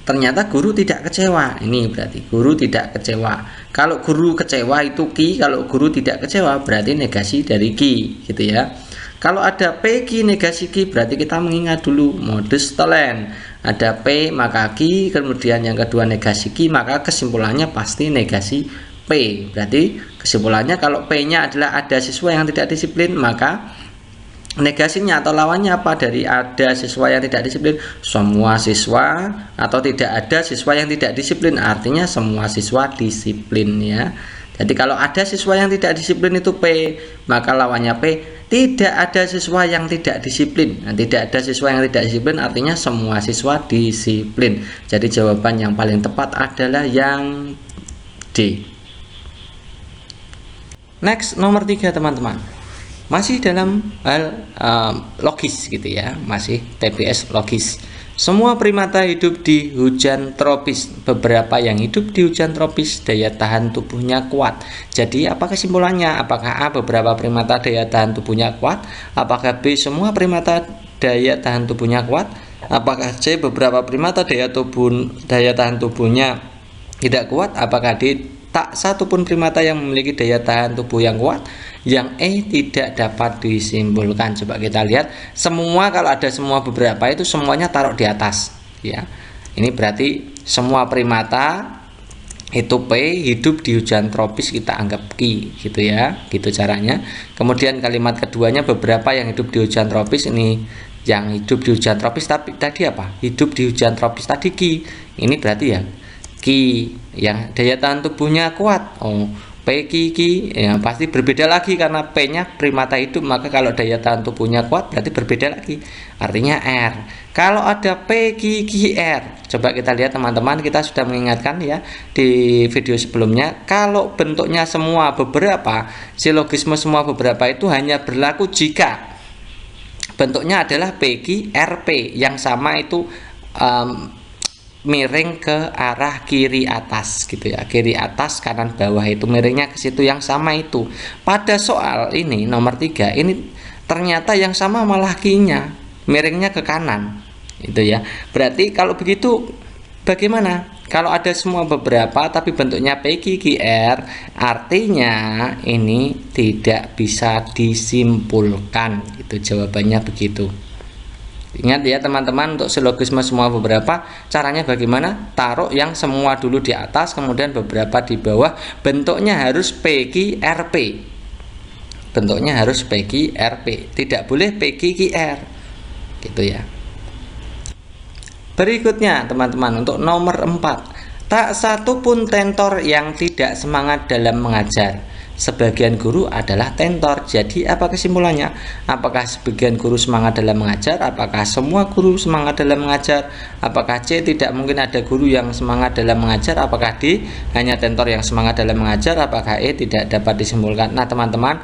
Ternyata guru tidak kecewa. Ini berarti guru tidak kecewa. Kalau guru kecewa itu Q, kalau guru tidak kecewa berarti negasi dari Q gitu ya. Kalau ada P, Q, negasi Q, berarti kita mengingat dulu modus tollens. Ada P maka Q, kemudian yang kedua negasi Q, maka kesimpulannya pasti negasi P. Berarti kesimpulannya kalau P nya adalah ada siswa yang tidak disiplin, maka negasinya atau lawannya apa dari ada siswa yang tidak disiplin? Semua siswa, atau tidak ada siswa yang tidak disiplin, artinya semua siswa disiplin ya. Jadi kalau ada siswa yang tidak disiplin itu P, maka lawannya P tidak ada siswa yang tidak disiplin. Nah, tidak ada siswa yang tidak disiplin artinya semua siswa disiplin. Jadi jawaban yang paling tepat adalah yang D. Next, nomor 3 teman-teman. Masih dalam hal logis gitu ya, masih TPS logis. Semua primata hidup di hujan tropis. Beberapa yang hidup di hujan tropis daya tahan tubuhnya kuat. Jadi apa kesimpulannya? Apakah A, beberapa primata daya tahan tubuhnya kuat? Apakah B, semua primata daya tahan tubuhnya kuat? Apakah C, beberapa primata daya tahan tubuhnya tidak kuat? Apakah D, tak satu pun primata yang memiliki daya tahan tubuh yang kuat? Yang E, tidak dapat disimpulkan. Coba kita lihat, semua kalau ada semua beberapa itu semuanya taruh di atas ya. Ini berarti semua primata itu P hidup di hujan tropis kita anggap Q gitu ya, gitu caranya. Kemudian kalimat keduanya beberapa yang hidup di hujan tropis, ini yang hidup di hujan tropis tapi tadi apa? Hidup di hujan tropis tadi Q. Ini berarti ya Q yang daya tahan tubuhnya kuat. Oh, P, Q, ya pasti berbeda lagi karena P-nya primata hidup, maka kalau daya tahan tubuhnya kuat berarti berbeda lagi, artinya R. Kalau ada P, Q, R, coba kita lihat teman-teman, kita sudah mengingatkan ya di video sebelumnya, kalau bentuknya semua beberapa, silogisme semua beberapa itu hanya berlaku jika bentuknya adalah P, Q, R, P yang sama itu miring ke arah kiri atas gitu ya, kiri atas kanan bawah itu miringnya ke situ yang sama itu. Pada soal ini nomor 3 ini ternyata yang sama malah Q-nya miringnya ke kanan itu ya. Berarti kalau begitu bagaimana? Kalau ada semua beberapa tapi bentuknya P, Q, R, artinya ini tidak bisa disimpulkan. Itu jawabannya begitu. Ingat ya teman-teman, untuk silogisme semua beberapa caranya bagaimana? Taruh yang semua dulu di atas, kemudian beberapa di bawah. Bentuknya harus P, Q, R, P. Bentuknya harus P, Q, R, P. Tidak boleh P, Q, R. Gitu ya. Berikutnya teman-teman, untuk nomor 4. Tak satu pun tentor yang tidak semangat dalam mengajar. Sebagian guru adalah tentor. Jadi apa kesimpulannya? Apakah sebagian guru semangat dalam mengajar? Apakah semua guru semangat dalam mengajar? Apakah C, tidak mungkin ada guru yang semangat dalam mengajar? Apakah D, hanya tentor yang semangat dalam mengajar? Apakah E, tidak dapat disimpulkan? Nah teman-teman,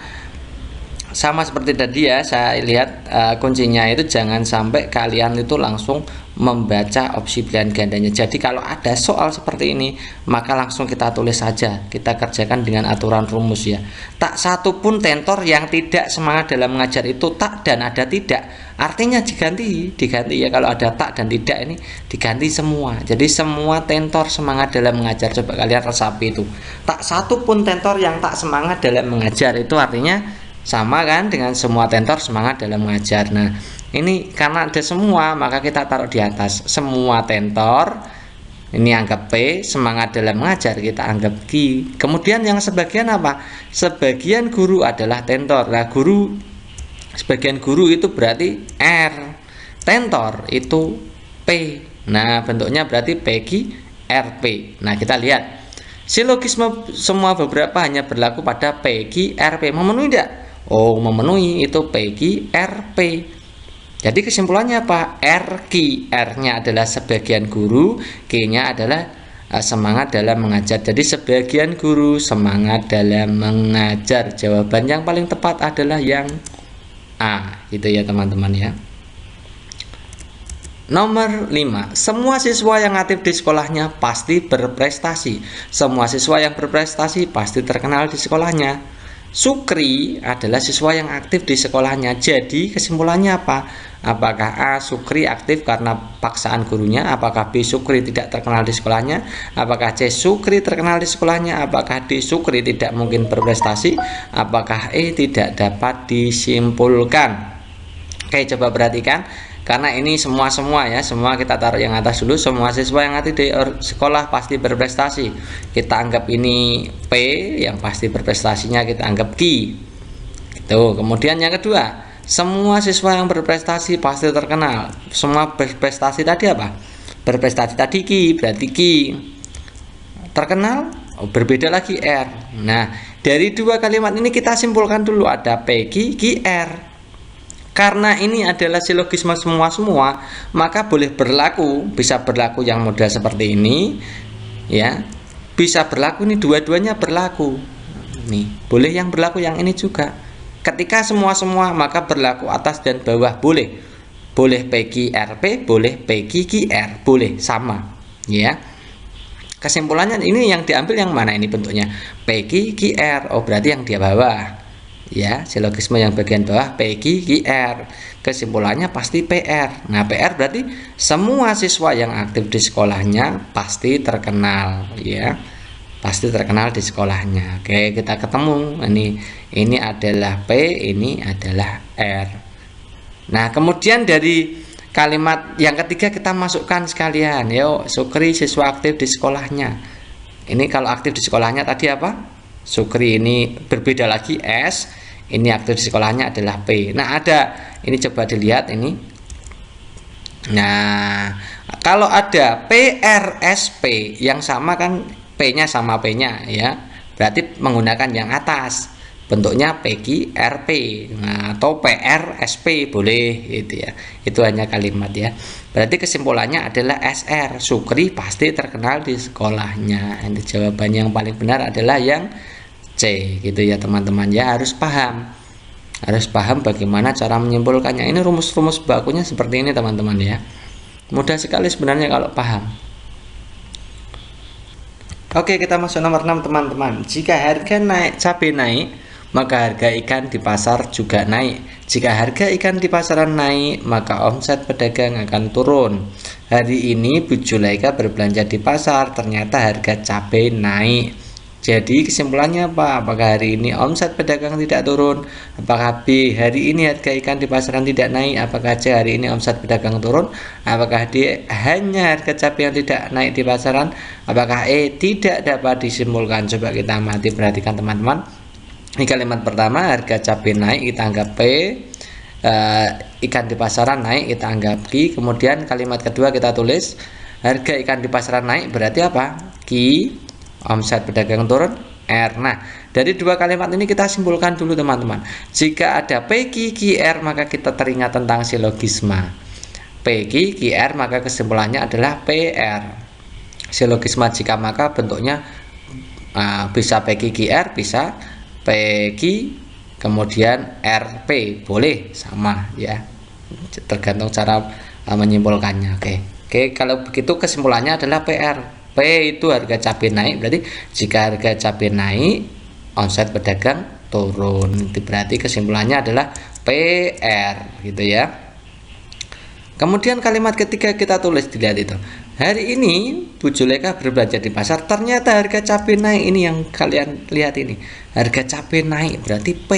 sama seperti tadi ya, saya lihat kuncinya itu jangan sampai kalian itu langsung membaca opsi pilihan gandanya. Jadi kalau ada soal seperti ini, maka langsung kita tulis saja, kita kerjakan dengan aturan rumus ya. Tak satu pun tentor yang tidak semangat dalam mengajar, itu tak dan ada tidak, artinya diganti ya. Kalau ada tak dan tidak ini diganti semua. Jadi semua tentor semangat dalam mengajar. Coba kalian resapi itu, tak satu pun tentor yang tak semangat dalam mengajar, itu artinya sama kan dengan semua tentor semangat dalam mengajar. Nah ini karena ada semua, maka kita taruh di atas semua tentor, ini anggap P, semangat dalam mengajar kita anggap Q. Kemudian yang sebagian apa? Sebagian guru adalah tentor. Nah guru, sebagian guru itu berarti R, tentor itu P. Nah bentuknya berarti P, Q, R, P. Nah kita lihat, silogisme semua beberapa hanya berlaku pada P, Q, R, P. Memenuhi tidak? Oh memenuhi, itu P, Q, R, P. Jadi kesimpulannya apa? R, Q, R-nya adalah sebagian guru, Q-nya adalah semangat dalam mengajar. Jadi sebagian guru semangat dalam mengajar. Jawaban yang paling tepat adalah yang A, gitu ya teman-teman ya. Nomor 5. Semua siswa yang aktif di sekolahnya pasti berprestasi. Semua siswa yang berprestasi pasti terkenal di sekolahnya. Sukri adalah siswa yang aktif di sekolahnya. Jadi kesimpulannya apa? Apakah A, Sukri aktif karena paksaan gurunya? Apakah B, Sukri tidak terkenal di sekolahnya? Apakah C, Sukri terkenal di sekolahnya? Apakah D, Sukri tidak mungkin berprestasi? Apakah E, tidak dapat disimpulkan? Oke, coba perhatikan. Karena ini semua ya, semua kita taruh yang atas dulu. Semua siswa yang aktif di sekolah pasti berprestasi. Kita anggap ini P, yang pasti berprestasinya kita anggap Q. Itu. Kemudian yang kedua, semua siswa yang berprestasi pasti terkenal. Semua berprestasi tadi apa? Berprestasi tadi Ki, berarti Ki. Terkenal, berbeda lagi R. Nah, dari dua kalimat ini kita simpulkan dulu ada PQ, QR. Karena ini adalah silogisme semua, maka boleh berlaku, bisa berlaku yang model seperti ini, ya. Bisa berlaku nih, dua-duanya berlaku. Nih, boleh yang berlaku yang ini juga. Ketika semua, maka berlaku atas dan bawah boleh. Boleh PQ RP, boleh PQ QR, boleh sama, ya. Kesimpulannya ini yang diambil yang mana ini bentuknya? PQ QR. Oh, berarti yang di bawah. Ya, silogisme yang bagian bawah PQ QR. Kesimpulannya pasti PR. Nah, PR berarti semua siswa yang aktif di sekolahnya pasti terkenal, ya. Pasti terkenal di sekolahnya. Oke, kita ketemu. Ini adalah P, ini adalah R. Nah, kemudian dari kalimat yang ketiga kita masukkan sekalian. Yuk, Sukri siswa aktif di sekolahnya. Ini kalau aktif di sekolahnya tadi apa? Sukri ini berbeda lagi S. Ini aktif di sekolahnya adalah P. Nah, ada ini coba dilihat ini. Nah, kalau ada PRSP yang sama kan P-nya sama P-nya ya. Berarti menggunakan yang atas. Bentuknya PQ RP, nah, atau PRSP boleh gitu ya. Itu hanya kalimat ya. Berarti kesimpulannya adalah SR, Sukri pasti terkenal di sekolahnya. Ini jawaban yang paling benar adalah yang C gitu ya teman-teman ya. Harus paham bagaimana cara menyimpulkannya. Ini rumus-rumus bakunya seperti ini teman-teman ya. Mudah sekali sebenarnya kalau paham. Oke, kita masuk nomor 6 teman-teman. Jika harga cabai naik, maka harga ikan di pasar juga naik. Jika harga ikan di pasaran naik, maka omset pedagang akan turun. Hari ini Bu Julaika berbelanja di pasar, ternyata harga cabai naik. Jadi kesimpulannya apa? Apakah hari ini omset pedagang tidak turun? Apakah B, hari ini harga ikan di pasaran tidak naik? Apakah C, hari ini omset pedagang turun? Apakah D, hanya harga cabai yang tidak naik di pasaran? Apakah E, tidak dapat disimpulkan? Coba kita amati, perhatikan teman-teman. Ini kalimat pertama, harga cabai naik kita anggap P, ikan di pasaran naik kita anggap Q. Kemudian kalimat kedua kita tulis harga ikan di pasaran naik berarti apa? Q, omset pedagang turun, R. Nah, dari dua kalimat ini kita simpulkan dulu teman-teman. Jika ada PQ QR maka kita teringat tentang silogisme. PQ QR maka kesimpulannya adalah PR. Silogisme jika maka bentuknya bisa PQ QR, bisa PQ kemudian RP, boleh sama ya, tergantung cara menyimpulkannya. Oke, kalau begitu kesimpulannya adalah PR. P itu harga cabai naik, berarti jika harga cabai naik omset pedagang turun, itu berarti kesimpulannya adalah PR gitu ya. Kemudian kalimat ketiga kita tulis, dilihat itu. Hari ini Bu Julaika berbelanja di pasar, ternyata harga cabai naik. Ini yang kalian lihat ini. Harga cabai naik berarti P.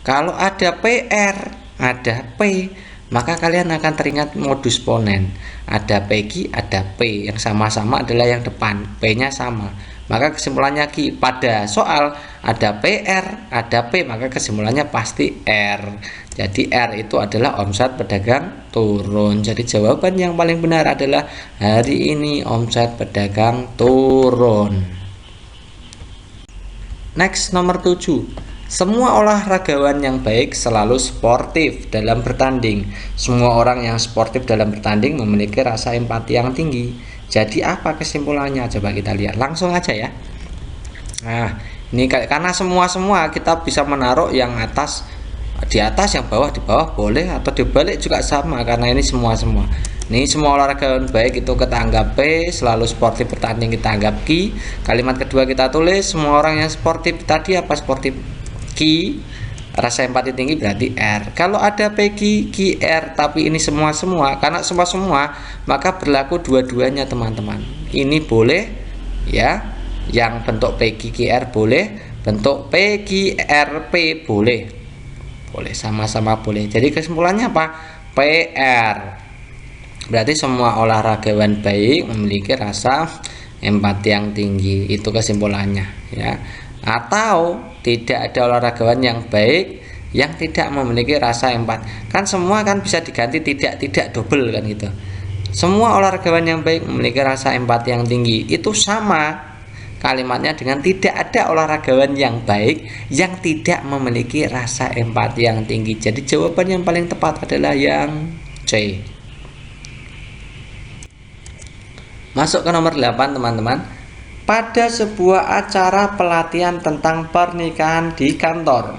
Kalau ada PR, ada P, maka kalian akan teringat modus ponen. Ada PQ, ada P. Yang sama-sama adalah yang depan, P-nya sama. Maka kesimpulannya Q. Pada soal ada PR, ada P, maka kesimpulannya pasti R. Jadi R itu adalah omset pedagang turun. Jadi jawaban yang paling benar adalah hari ini omset pedagang turun. Next, nomor 7. Semua olahragawan yang baik selalu sportif dalam bertanding. Semua orang yang sportif dalam bertanding memiliki rasa empati yang tinggi. Jadi apa kesimpulannya? Coba kita lihat langsung aja ya. Nah, ini karena semua kita bisa menaruh yang atas di atas, yang bawah di bawah boleh, atau dibalik juga sama karena ini semua. Ini semua olahragawan baik itu kita anggap P, selalu sportif bertanding kita anggap Q. Kalimat kedua kita tulis semua orang yang sportif tadi apa? Sportif Q, rasa empati tinggi berarti R. Kalau ada PQ, QR tapi ini semua karena semua maka berlaku dua-duanya teman-teman. Ini boleh ya, yang bentuk PQ QR boleh, bentuk PQRP boleh sama-sama boleh. Jadi kesimpulannya apa? PR. Berarti semua olahragawan baik memiliki rasa empati yang tinggi. Itu kesimpulannya ya. Atau tidak ada olahragawan yang baik yang tidak memiliki rasa empat. Kan semua kan bisa diganti tidak double kan gitu. Semua olahragawan yang baik memiliki rasa empati yang tinggi. Itu sama kalimatnya dengan tidak ada olahragawan yang baik yang tidak memiliki rasa empati yang tinggi. Jadi jawaban yang paling tepat adalah yang C. Masuk ke nomor 8 teman-teman. Pada sebuah acara pelatihan tentang pernikahan di kantor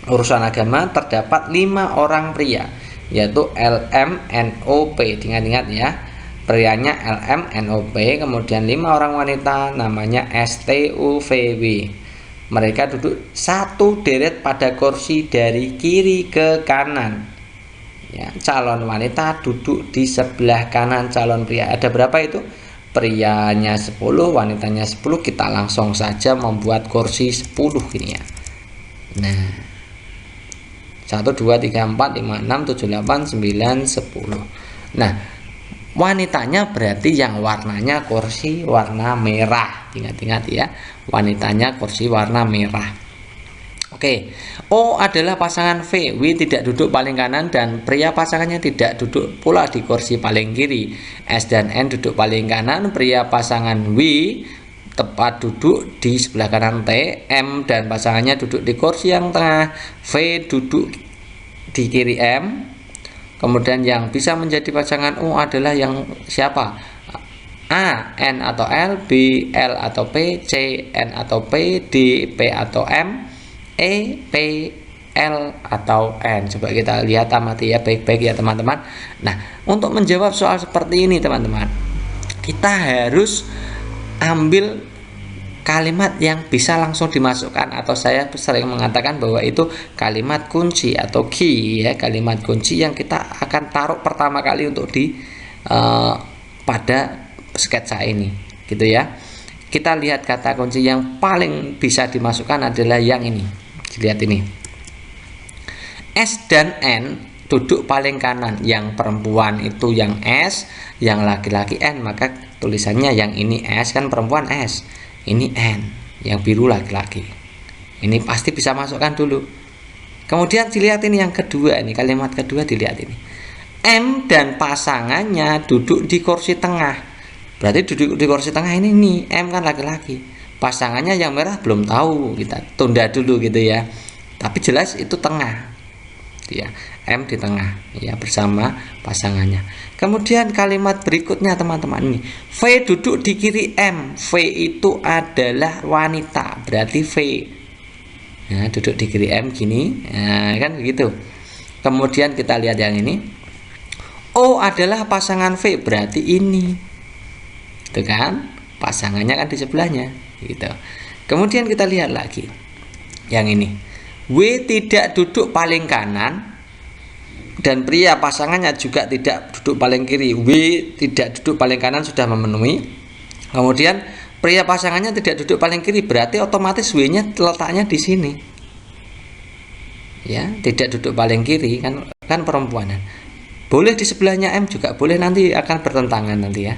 urusan agama terdapat 5 orang pria, yaitu LMNOP. Ingat-ingat ya, prianya LMNOP, kemudian 5 orang wanita namanya STUVW. Mereka duduk satu deret pada kursi dari kiri ke kanan. Ya, calon wanita duduk di sebelah kanan calon pria. Ada berapa itu? Prianya 10, wanitanya 10. Kita langsung saja membuat kursi 10 ini ya. Nah, 1, 2, 3, 4, 5, 6, 7, 8, 9, 10. Nah, wanitanya berarti yang warnanya kursi warna merah. Ingat-ingat ya, wanitanya kursi warna merah. Oke, O adalah pasangan V. W tidak duduk paling kanan dan pria pasangannya tidak duduk pula di kursi paling kiri. S dan N duduk paling kanan, pria pasangan W tepat duduk di sebelah kanan T. M dan pasangannya duduk di kursi yang tengah. V duduk di kiri M. Kemudian yang bisa menjadi pasangan O adalah yang siapa? A, N atau L, B, L atau P, C, N atau P, D, P atau M, E, P, L atau N. Coba kita lihat amati ya baik-baik ya teman-teman. Nah, untuk menjawab soal seperti ini teman-teman, kita harus ambil kalimat yang bisa langsung dimasukkan, atau saya sering mengatakan bahwa itu kalimat kunci atau key ya, kalimat kunci yang kita akan taruh pertama kali untuk pada sketsa ini gitu ya. Kita lihat kata kunci yang paling bisa dimasukkan adalah yang ini. Lihat ini, S dan N duduk paling kanan, yang perempuan itu yang S, yang laki-laki N, maka tulisannya yang ini S, kan perempuan S, ini N, yang biru laki-laki. Ini pasti bisa masukkan dulu. Kemudian dilihat ini yang kedua, ini kalimat kedua, dilihat ini, M dan pasangannya duduk di kursi tengah. Berarti duduk di kursi tengah ini nih, M kan laki-laki. Pasangannya yang merah belum tahu, kita tunda dulu gitu ya. Tapi jelas itu tengah. Ya, M di tengah ya bersama pasangannya. Kemudian kalimat berikutnya teman-teman ini, V duduk di kiri M. V itu adalah wanita, berarti V. Nah, duduk di kiri M gini. Nah, kan begitu. Kemudian kita lihat yang ini. O adalah pasangan V, berarti ini. Itu kan? Pasangannya kan di sebelahnya gitu. Kemudian kita lihat lagi yang ini, W tidak duduk paling kanan dan pria pasangannya juga tidak duduk paling kiri. W tidak duduk paling kanan sudah memenuhi. Kemudian pria pasangannya tidak duduk paling kiri, berarti otomatis W-nya letaknya di sini. Ya, tidak duduk paling kiri kan perempuan. Boleh di sebelahnya M juga boleh, nanti akan bertentangan nanti ya.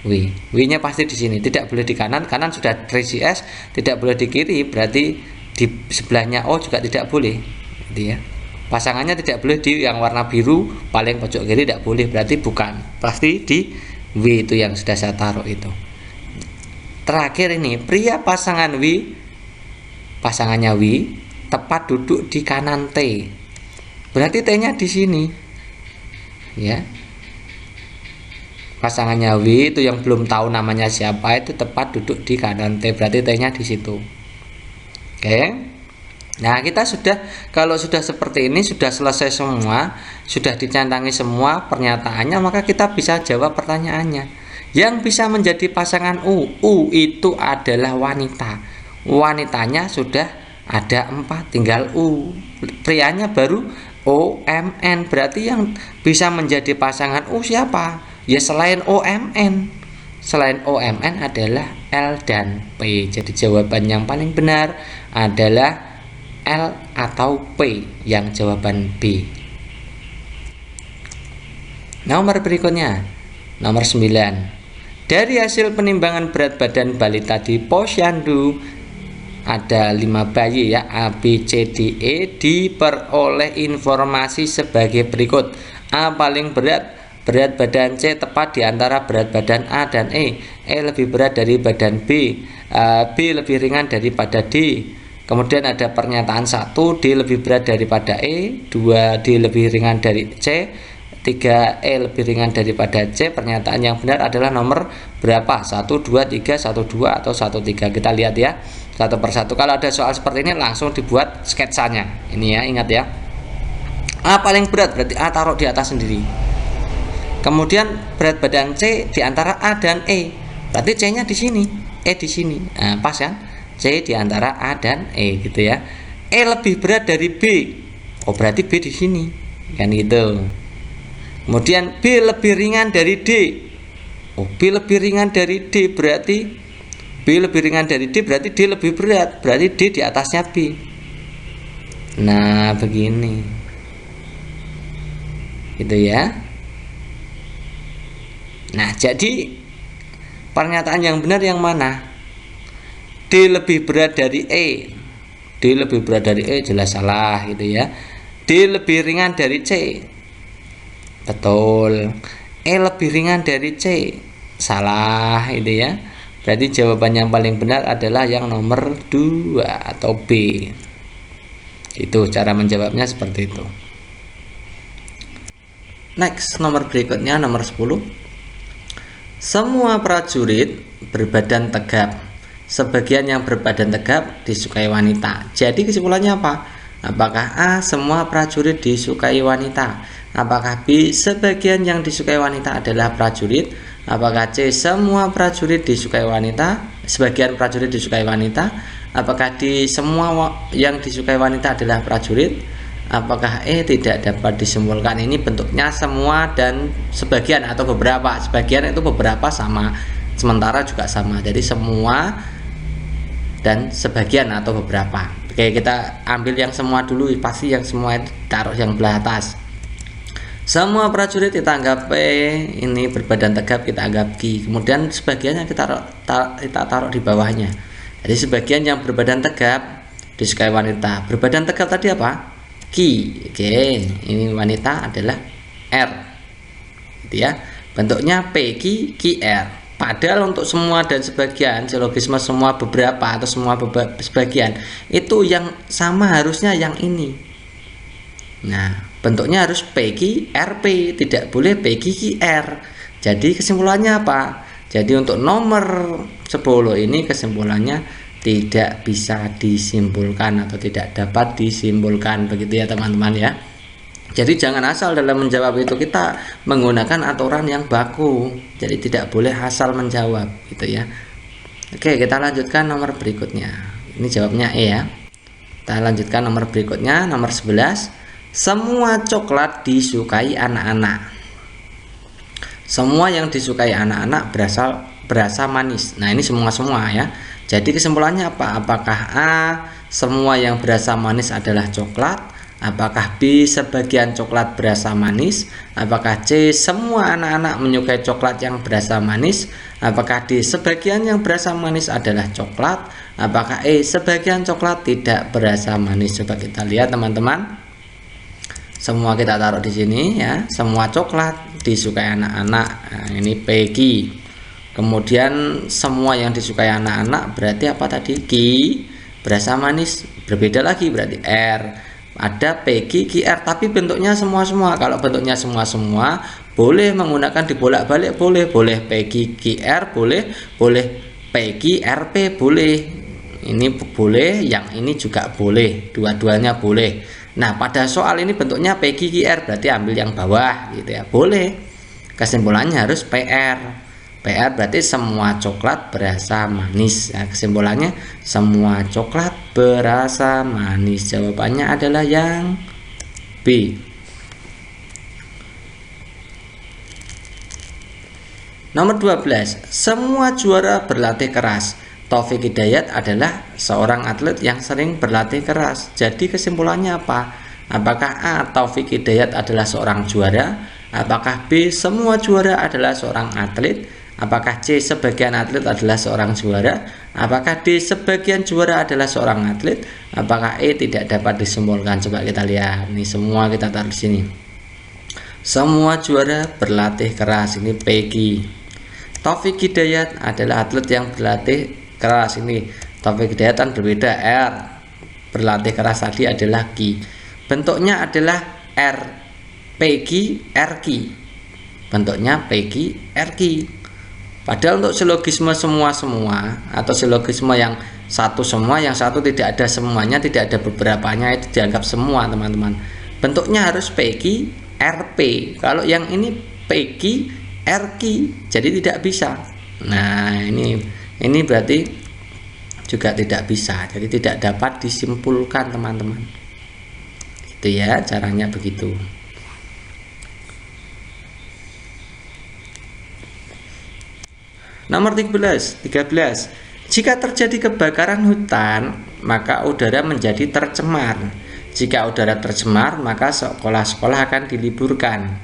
W-nya pasti di sini, tidak boleh di kanan, kanan sudah terisi S, tidak boleh di kiri, berarti di sebelahnya O juga tidak boleh, gitu ya. Pasangannya tidak boleh di yang warna biru paling pojok kiri, tidak boleh, berarti bukan, pasti di W itu yang sudah saya taruh itu. Terakhir ini, pria pasangan W, pasangannya W tepat duduk di kanan T, berarti T-nya di sini, ya. Pasangannya W itu yang belum tahu namanya siapa itu tepat duduk di kanan T, berarti T-nya di situ. Oke. Nah, kita sudah, kalau sudah seperti ini, sudah selesai semua, sudah dicantangi semua pernyataannya, maka kita bisa jawab pertanyaannya. Yang bisa menjadi pasangan U itu adalah wanita. Wanitanya sudah ada 4, tinggal U. Prianya baru OMN, berarti yang bisa menjadi pasangan U siapa? Ya selain OMN. Selain OMN adalah L dan P. Jadi jawaban yang paling benar adalah L atau P, yang jawaban B. Nomor berikutnya, nomor 9. Dari hasil penimbangan berat badan balita di Posyandu ada 5 bayi ya, A, B, C, D, E, diperoleh informasi sebagai berikut. A paling berat, berat badan C tepat di antara berat badan A dan E lebih berat dari badan B, B lebih ringan daripada D. Kemudian ada pernyataan 1, D lebih berat daripada E, 2, D lebih ringan dari C, 3, E lebih ringan daripada C. Pernyataan yang benar adalah nomor berapa? 1, 2, 3, 1, 2 atau 1, 3. Kita lihat ya satu persatu. Kalau ada soal seperti ini langsung dibuat sketsanya. Ini ya, ingat ya. A paling berat berarti A taruh di atas sendiri. Kemudian berat badan C di antara A dan E. Berarti C-nya di sini, E di sini. Nah, pas kan? C di antara A dan E gitu ya. E lebih berat dari B. Oh, berarti B di sini. Kan gitu. Kemudian B lebih ringan dari D. Oh, B lebih ringan dari D berarti B lebih ringan dari D berarti D lebih berat. Berarti D di atasnya B. Nah, begini. Gitu ya. Nah, jadi pernyataan yang benar yang mana? D lebih berat dari E. D lebih berat dari E jelas salah gitu ya. D lebih ringan dari C. Betul. E lebih ringan dari C. Salah itu ya. Berarti jawaban yang paling benar adalah yang nomor 2 atau B. Itu cara menjawabnya seperti itu. Next, nomor berikutnya nomor 10. Semua prajurit berbadan tegap. Sebagian yang berbadan tegap disukai wanita. Jadi kesimpulannya apa? Apakah A, semua prajurit disukai wanita? Apakah B, sebagian yang disukai wanita adalah prajurit? Apakah C, semua prajurit disukai wanita? Sebagian prajurit disukai wanita? Apakah D, semua yang disukai wanita adalah prajurit? Apakah E, tidak dapat disimpulkan? Ini bentuknya semua dan sebagian atau beberapa. Sebagian itu beberapa sama, sementara juga sama. Jadi semua dan sebagian atau beberapa. Oke, kita ambil yang semua dulu. Pasti yang semua taruh yang belah atas. Semua prajurit kita anggap P, ini berbadan tegap kita anggap Q. Kemudian sebagiannya kita taruh di bawahnya. Jadi sebagian yang berbadan tegap disukai wanita. Berbadan tegap tadi apa? Q. Oke, ini wanita adalah R. Gitu ya. Bentuknya P, Q, R. Padahal untuk semua dan sebagian, silogisme semua beberapa atau semua sebagian, itu yang sama harusnya yang ini. Nah, bentuknya harus PQ RP, tidak boleh PQ R. Jadi kesimpulannya apa? Jadi untuk nomor 10 ini kesimpulannya tidak bisa disimpulkan atau tidak dapat disimpulkan, begitu ya teman-teman ya. Jadi jangan asal dalam menjawab itu kita menggunakan aturan yang baku. Jadi tidak boleh asal menjawab gitu ya. Oke, kita lanjutkan nomor berikutnya. Ini jawabnya E ya. Kita lanjutkan nomor berikutnya, nomor 11. Semua coklat disukai anak-anak. Semua yang disukai anak-anak berasa manis. Nah, ini semua ya. Jadi kesimpulannya apa? Apakah A, semua yang berasa manis adalah coklat? Apakah B, sebagian coklat berasa manis? Apakah C, semua anak-anak menyukai coklat yang berasa manis? Apakah D, sebagian yang berasa manis adalah coklat? Apakah E, sebagian coklat tidak berasa manis? Coba kita lihat teman-teman. Semua kita taruh di sini ya. Semua coklat disukai anak-anak. Nah, ini PQ. Kemudian semua yang disukai anak-anak berarti apa tadi? Q berasa manis. Berbeda lagi berarti R. Ada PQ, QR, tapi bentuknya semua-semua. Kalau bentuknya semua-semua, boleh menggunakan dibolak-balik, boleh PQ, QR, boleh PQ, RP, boleh. Ini boleh, yang ini juga boleh. Dua-duanya boleh. Nah, pada soal ini bentuknya PQ, QR, berarti ambil yang bawah gitu ya. Boleh. Kesimpulannya harus PR. PR berarti semua coklat berasa manis. Nah, kesimpulannya semua coklat berasa manis. Jawabannya adalah yang B. Nomor 12. Semua juara berlatih keras. Taufik Hidayat adalah seorang atlet yang sering berlatih keras. Jadi kesimpulannya apa? Apakah A, Taufik Hidayat adalah seorang juara? Apakah B, semua juara adalah seorang atlet? Apakah C, sebagian atlet adalah seorang juara? Apakah D, sebagian juara adalah seorang atlet? Apakah E, tidak dapat disimpulkan? Coba kita lihat. Ini semua kita taruh di sini. Semua juara berlatih keras. Ini Peggy. Taufik Hidayat adalah atlet yang berlatih keras. Ini Taufik Hidayat kan berbeda. R, berlatih keras tadi adalah Q. Bentuknya adalah R, Peggy, RQ. Bentuknya Peggy, RQ. Padahal untuk silogisme semua atau silogisme yang satu semua, yang satu tidak ada semuanya, tidak ada beberapanya, itu dianggap semua teman-teman. Bentuknya harus Peggy, RP. Kalau yang ini Peggy, RQ, jadi tidak bisa. Nah, ini berarti juga tidak bisa, jadi tidak dapat disimpulkan teman-teman. Gitu ya, caranya begitu. Nomor 13. Jika terjadi kebakaran hutan, maka udara menjadi tercemar. Jika udara tercemar, maka sekolah-sekolah akan diliburkan.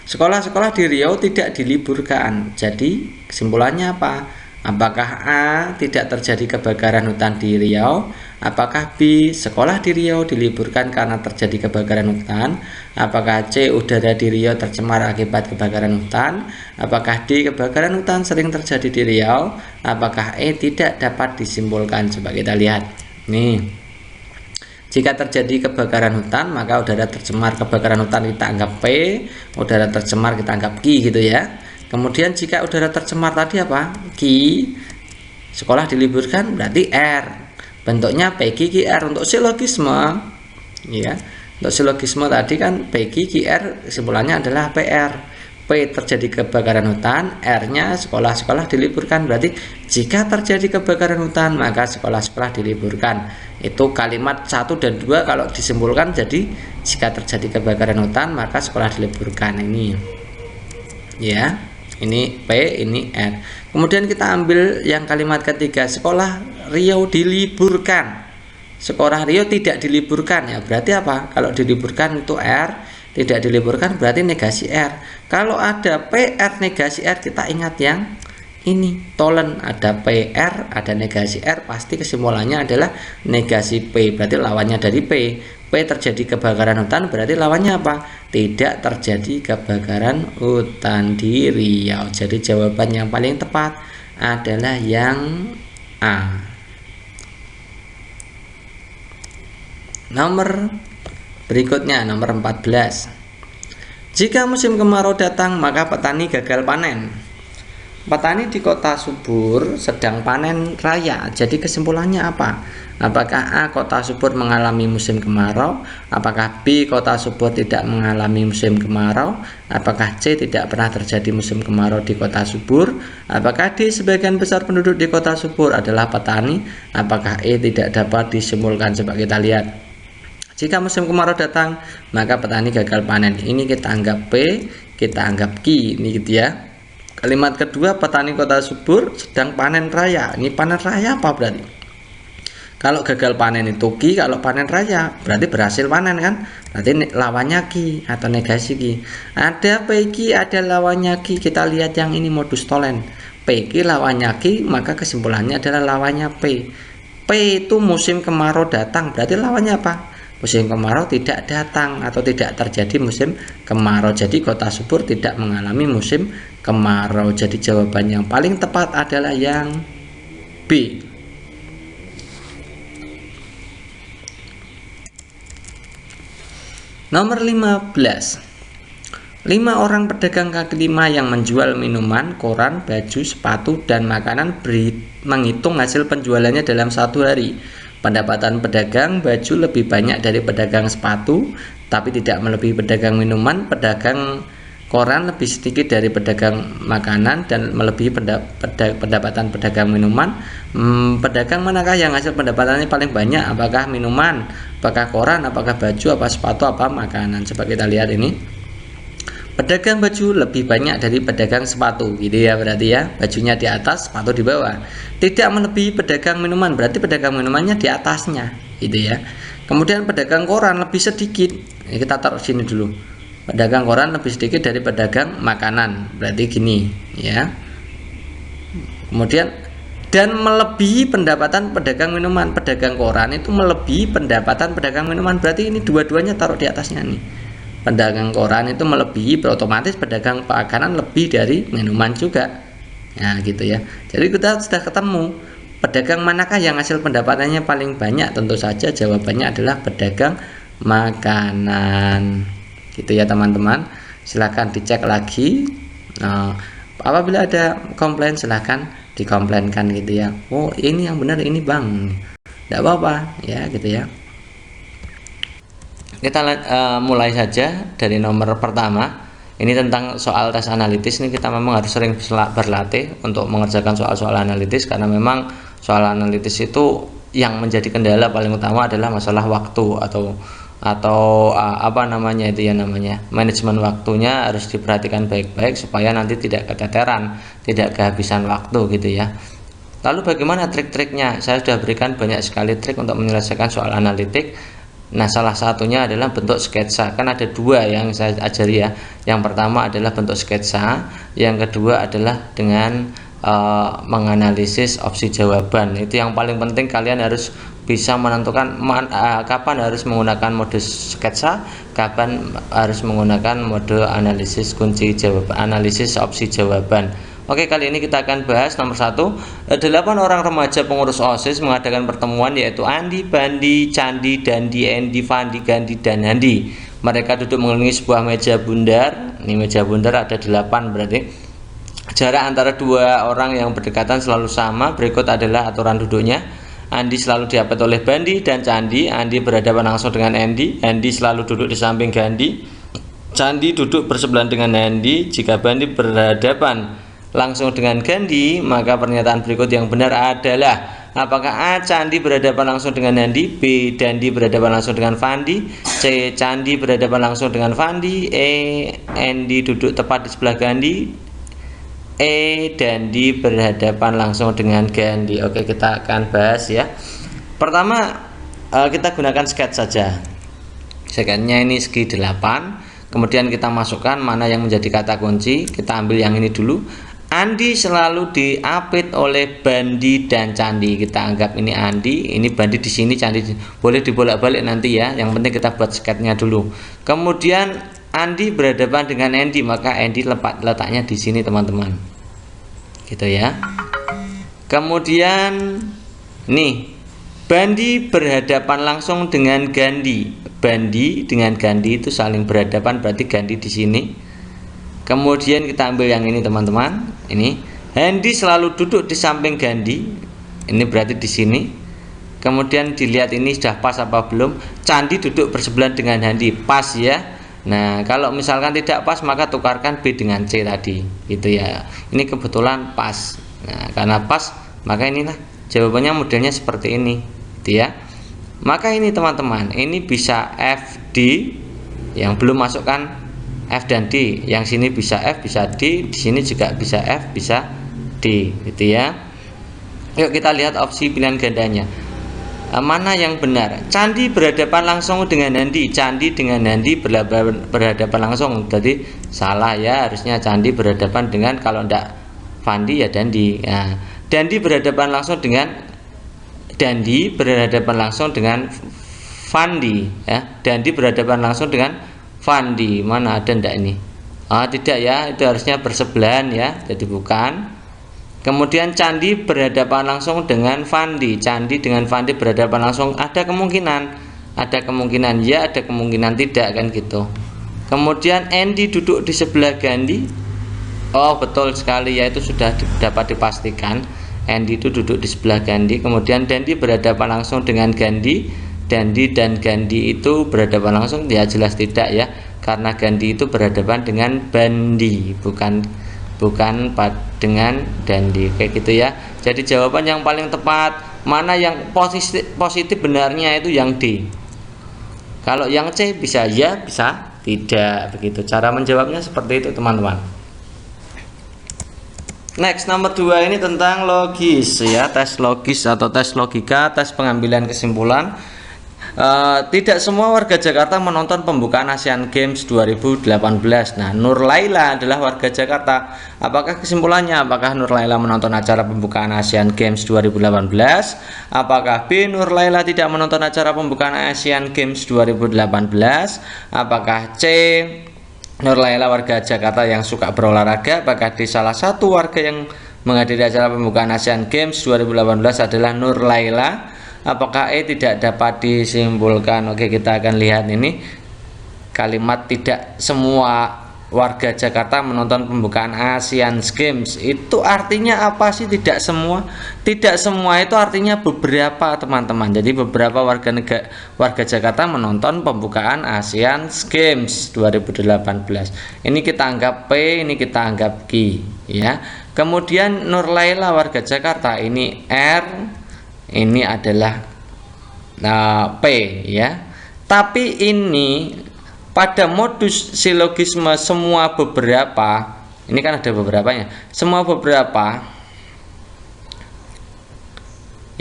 Sekolah-sekolah di Riau tidak diliburkan. Jadi kesimpulannya apa? Apakah A, tidak terjadi kebakaran hutan di Riau? Apakah B, sekolah di Riau diliburkan karena terjadi kebakaran hutan? Apakah C, udara di Riau tercemar akibat kebakaran hutan? Apakah D, kebakaran hutan sering terjadi di Riau? Apakah E, tidak dapat disimpulkan? Coba kita lihat. Nih, jika terjadi kebakaran hutan, maka udara tercemar kebakaran hutan kita anggap P, udara tercemar kita anggap Q, gitu ya. Kemudian jika udara tercemar tadi apa? Q, sekolah diliburkan berarti R. Bentuknya PQ QR. Untuk silogisme, ya, untuk silogisme tadi kan PQ QR, kesimpulannya adalah PR. P, terjadi kebakaran hutan, R-nya sekolah-sekolah diliburkan. Berarti jika terjadi kebakaran hutan, maka sekolah-sekolah diliburkan. Itu kalimat 1 dan 2 kalau disimpulkan jadi jika terjadi kebakaran hutan, maka sekolah diliburkan. Ini ya, ini P, ini R. Kemudian kita ambil yang kalimat ketiga, sekolah Riau diliburkan. Sekolah Riau tidak diliburkan, ya berarti apa? Kalau diliburkan itu R, tidak diliburkan berarti negasi R. Kalau ada PR negasi R, kita ingat yang ini tolen, ada PR, ada negasi R, pasti kesimpulannya adalah negasi P, berarti lawannya dari P. P, terjadi kebakaran hutan, berarti lawannya apa? Tidak terjadi kebakaran hutan di Riau. Jadi jawaban yang paling tepat adalah yang A. Nomor berikutnya, nomor 14. Jika musim kemarau datang, maka petani gagal panen. Petani di kota subur sedang panen raya. Jadi kesimpulannya apa? Apakah A, kota subur mengalami musim kemarau? Apakah B, kota subur tidak mengalami musim kemarau? Apakah C, tidak pernah terjadi musim kemarau di kota subur? Apakah D, sebagian besar penduduk di kota subur adalah petani? Apakah E, tidak dapat disimpulkan? Coba kita lihat. Jika musim kemarau datang, maka petani gagal panen. Ini kita anggap P, kita anggap Q, ini gitu ya. Kalimat kedua, petani kota subur sedang panen raya. Ini panen raya apa berarti? Kalau gagal panen itu Q, kalau panen raya berarti berhasil panen kan? Berarti lawannya Q atau negasi Q. Ada PQ, ada lawannya Q. Kita lihat yang ini modus tolen. PQ lawannya Q, maka kesimpulannya adalah lawannya P. P itu musim kemarau datang, berarti lawannya apa? Musim kemarau tidak datang atau tidak terjadi musim kemarau. Jadi kota subur tidak mengalami musim kemarau. Jadi jawaban yang paling tepat adalah yang B. Nomor 15. 5 orang pedagang kaki lima yang menjual minuman, koran, baju, sepatu, dan makanan menghitung hasil penjualannya dalam 1 hari. Pendapatan pedagang baju lebih banyak dari pedagang sepatu, tapi tidak melebihi pedagang minuman. Pedagang koran lebih sedikit dari pedagang makanan dan melebihi pendapatan pedagang minuman. Pedagang manakah yang hasil pendapatannya paling banyak? Apakah minuman, apakah koran, apakah baju, apa sepatu, apa makanan? Coba kita lihat ini. Pedagang baju lebih banyak dari pedagang sepatu, gitu ya, berarti ya, bajunya di atas, sepatu di bawah. Tidak melebihi pedagang minuman, berarti pedagang minumannya di atasnya, gitu ya. Kemudian pedagang koran lebih sedikit. Ini kita taruh sini dulu. Pedagang koran lebih sedikit dari pedagang makanan, berarti gini ya. Kemudian dan melebihi pendapatan pedagang minuman. Pedagang koran itu melebihi pendapatan pedagang minuman, berarti ini dua-duanya taruh di atasnya nih. Pedagang koran itu melebihi, otomatis pedagang makanan lebih dari minuman juga. Nah gitu ya. Jadi kita sudah ketemu pedagang manakah yang hasil pendapatannya paling banyak. Tentu saja jawabannya adalah pedagang makanan. Gitu ya teman-teman, silahkan dicek lagi. Apabila ada komplain silahkan dikomplainkan gitu ya. Oh ini yang benar ini bang, tidak apa-apa ya gitu ya. Kita mulai saja dari nomor pertama. Ini tentang soal tes analitis. Ini kita memang harus sering berlatih untuk mengerjakan soal-soal analitis, karena memang soal analitis itu yang menjadi kendala paling utama adalah masalah waktu atau apa namanya itu ya, namanya manajemen waktunya harus diperhatikan baik-baik supaya nanti tidak keteteran, tidak kehabisan waktu gitu ya. Lalu bagaimana trik-triknya? Saya sudah berikan banyak sekali trik untuk menyelesaikan soal analitik. Nah salah satunya adalah bentuk sketsa. Kan ada dua yang saya ajari ya. Yang pertama adalah bentuk sketsa, yang kedua adalah dengan menganalisis opsi jawaban. Itu yang paling penting, kalian harus bisa menentukan kapan harus menggunakan mode sketsa, kapan harus menggunakan mode analisis kunci jawaban, analisis opsi jawaban. Oke, kali ini kita akan bahas nomor 1. 8 orang remaja pengurus OSIS mengadakan pertemuan, yaitu Andi, Bandi, Candi, Dandi, Endi, Fandi, Gandhi, dan Handi. Mereka duduk mengelilingi sebuah meja bundar. Ini meja bundar ada 8 berarti. Jarak antara dua orang yang berdekatan selalu sama. Berikut adalah aturan duduknya. Andi selalu diapit oleh Bandi dan Candi. Andi berhadapan langsung dengan Endi. Endi selalu duduk di samping Gandhi. Candi duduk bersebelahan dengan Endi. Jika Bandi berhadapan langsung dengan Gandhi, maka pernyataan berikut yang benar adalah: apakah A. Candi berhadapan langsung dengan Endi, B. Dandi berhadapan langsung dengan Fandi, C. Candi berhadapan langsung dengan Fandi, E. Endi duduk tepat di sebelah Gandhi, E. Dandi berhadapan langsung dengan Gandhi. Oke, kita akan bahas ya. Pertama, kita gunakan sketch saja. Sketchnya ini segi 8. Kemudian kita masukkan mana yang menjadi kata kunci. Kita ambil yang ini dulu. Andi selalu diapit oleh Bandi dan Candi. Kita anggap ini Andi, ini Bandi di sini, Candi boleh dibolak-balik nanti ya. Yang penting kita buat sketchnya dulu. Kemudian Andi berhadapan dengan Endi, maka Endi letaknya di sini teman-teman. Gitu ya. Kemudian nih, Bandi berhadapan langsung dengan Gandhi. Bandi dengan Gandhi itu saling berhadapan, berarti Gandhi di sini. Kemudian kita ambil yang ini teman-teman. Ini Handi selalu duduk di samping Gandhi. Ini berarti di sini. Kemudian dilihat ini sudah pas apa belum. Candi duduk bersebelahan dengan Handi, pas ya. Nah kalau misalkan tidak pas maka tukarkan B dengan C tadi, gitu ya. Ini kebetulan pas. Nah karena pas maka inilah jawabannya modelnya seperti ini, gitu ya. Maka ini teman-teman, ini bisa F, D. Yang belum masukkan F dan D, yang sini bisa F, bisa D, di sini juga bisa F, bisa D, gitu ya. Yuk kita lihat opsi pilihan gandanya. Mana yang benar? Candi berhadapan langsung dengan Handi. Candi dengan Handi berhadapan langsung. Jadi salah ya, harusnya Candi berhadapan dengan, kalau tidak Fandi ya Dandi. Nah, Dandi berhadapan langsung dengan Dandi berhadapan langsung dengan Fandi ya. Dandi berhadapan langsung dengan Fandi, mana ada ndak ini? Tidak ya, itu harusnya bersebelahan ya, jadi bukan. Kemudian Candi berhadapan langsung dengan Fandi. Candi dengan Fandi berhadapan langsung, ada kemungkinan ya, ada kemungkinan tidak, kan gitu. Kemudian Endi duduk di sebelah Gandhi. Oh betul sekali ya, itu sudah dapat dipastikan. Endi itu duduk di sebelah Gandhi. Kemudian Dandi berhadapan langsung dengan Gandhi. Dandi dan Gandhi itu berhadapan langsung, ya jelas tidak ya, karena Gandhi itu berhadapan dengan Bandi, bukan dengan Dandi, kayak gitu ya. Jadi jawaban yang paling tepat, mana yang positif benarnya itu yang D. Kalau yang C bisa ya, bisa tidak, begitu. Cara menjawabnya seperti itu teman-teman. Next, nomor 2 ini tentang logis ya, tes logis atau tes logika, tes pengambilan kesimpulan. Tidak semua warga Jakarta menonton pembukaan Asian Games 2018. Nah, Nur Laila adalah warga Jakarta. Apakah kesimpulannya? Apakah Nur Laila menonton acara pembukaan Asian Games 2018? Apakah B. Nur Laila tidak menonton acara pembukaan Asian Games 2018? Apakah C. Nur Laila warga Jakarta yang suka berolahraga? Apakah D. salah satu warga yang menghadiri acara pembukaan Asian Games 2018 adalah Nur Laila? Apakah E tidak dapat disimpulkan? Oke, kita akan lihat ini kalimat tidak semua warga Jakarta menonton pembukaan Asian Games. Itu artinya apa sih tidak semua? Tidak semua itu artinya beberapa, teman-teman. Jadi beberapa warga Jakarta menonton pembukaan Asian Games 2018. Ini kita anggap P, ini kita anggap Q, ya. Kemudian Nur Laila warga Jakarta, ini R, ini adalah P, ya. Tapi ini pada modus silogisme semua beberapa, ini kan ada beberapanya, semua beberapa,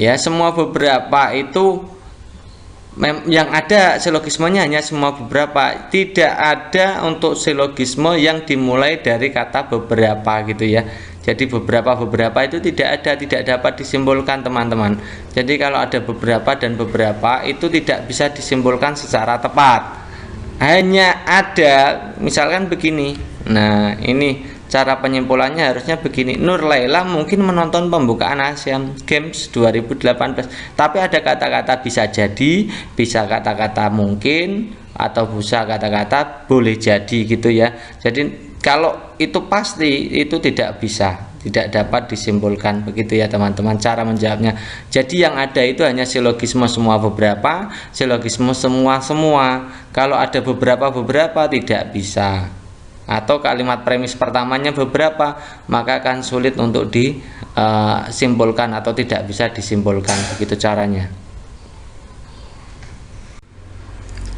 ya, semua beberapa itu yang ada silogismenya hanya semua beberapa, tidak ada untuk silogisme yang dimulai dari kata beberapa gitu ya. Jadi beberapa itu tidak ada, tidak dapat disimpulkan, teman-teman. Jadi kalau ada beberapa dan beberapa itu tidak bisa disimpulkan secara tepat. Hanya ada misalkan begini. Nah, ini cara penyimpulannya harusnya begini. Nur Laila mungkin menonton pembukaan Asian Games 2018. Tapi ada kata-kata bisa jadi, bisa kata-kata mungkin, atau bisa kata-kata boleh jadi gitu ya. Jadi kalau itu pasti itu tidak bisa, tidak dapat disimpulkan, begitu ya teman-teman cara menjawabnya. Jadi yang ada itu hanya silogisme semua beberapa, silogisme semua. Kalau ada beberapa tidak bisa. Atau kalimat premis pertamanya beberapa, maka akan sulit untuk disimpulkan atau tidak bisa disimpulkan, begitu caranya.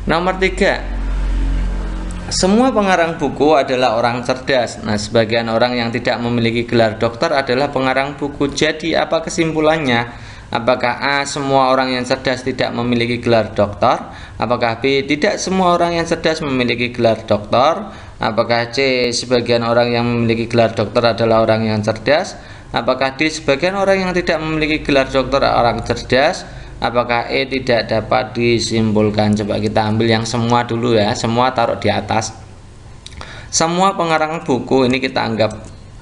Nomor 3, semua pengarang buku adalah orang cerdas. Nah, sebagian orang yang tidak memiliki gelar dokter adalah pengarang buku. Jadi apa kesimpulannya? Apakah A. semua orang yang cerdas tidak memiliki gelar dokter? Apakah B. tidak semua orang yang cerdas memiliki gelar dokter? Apakah C. sebagian orang yang memiliki gelar dokter adalah orang yang cerdas? Apakah D. sebagian orang yang tidak memiliki gelar dokter orang cerdas? Apakah E. tidak dapat disimpulkan? Coba kita ambil yang semua dulu ya, semua taruh di atas. Semua pengarang buku ini kita anggap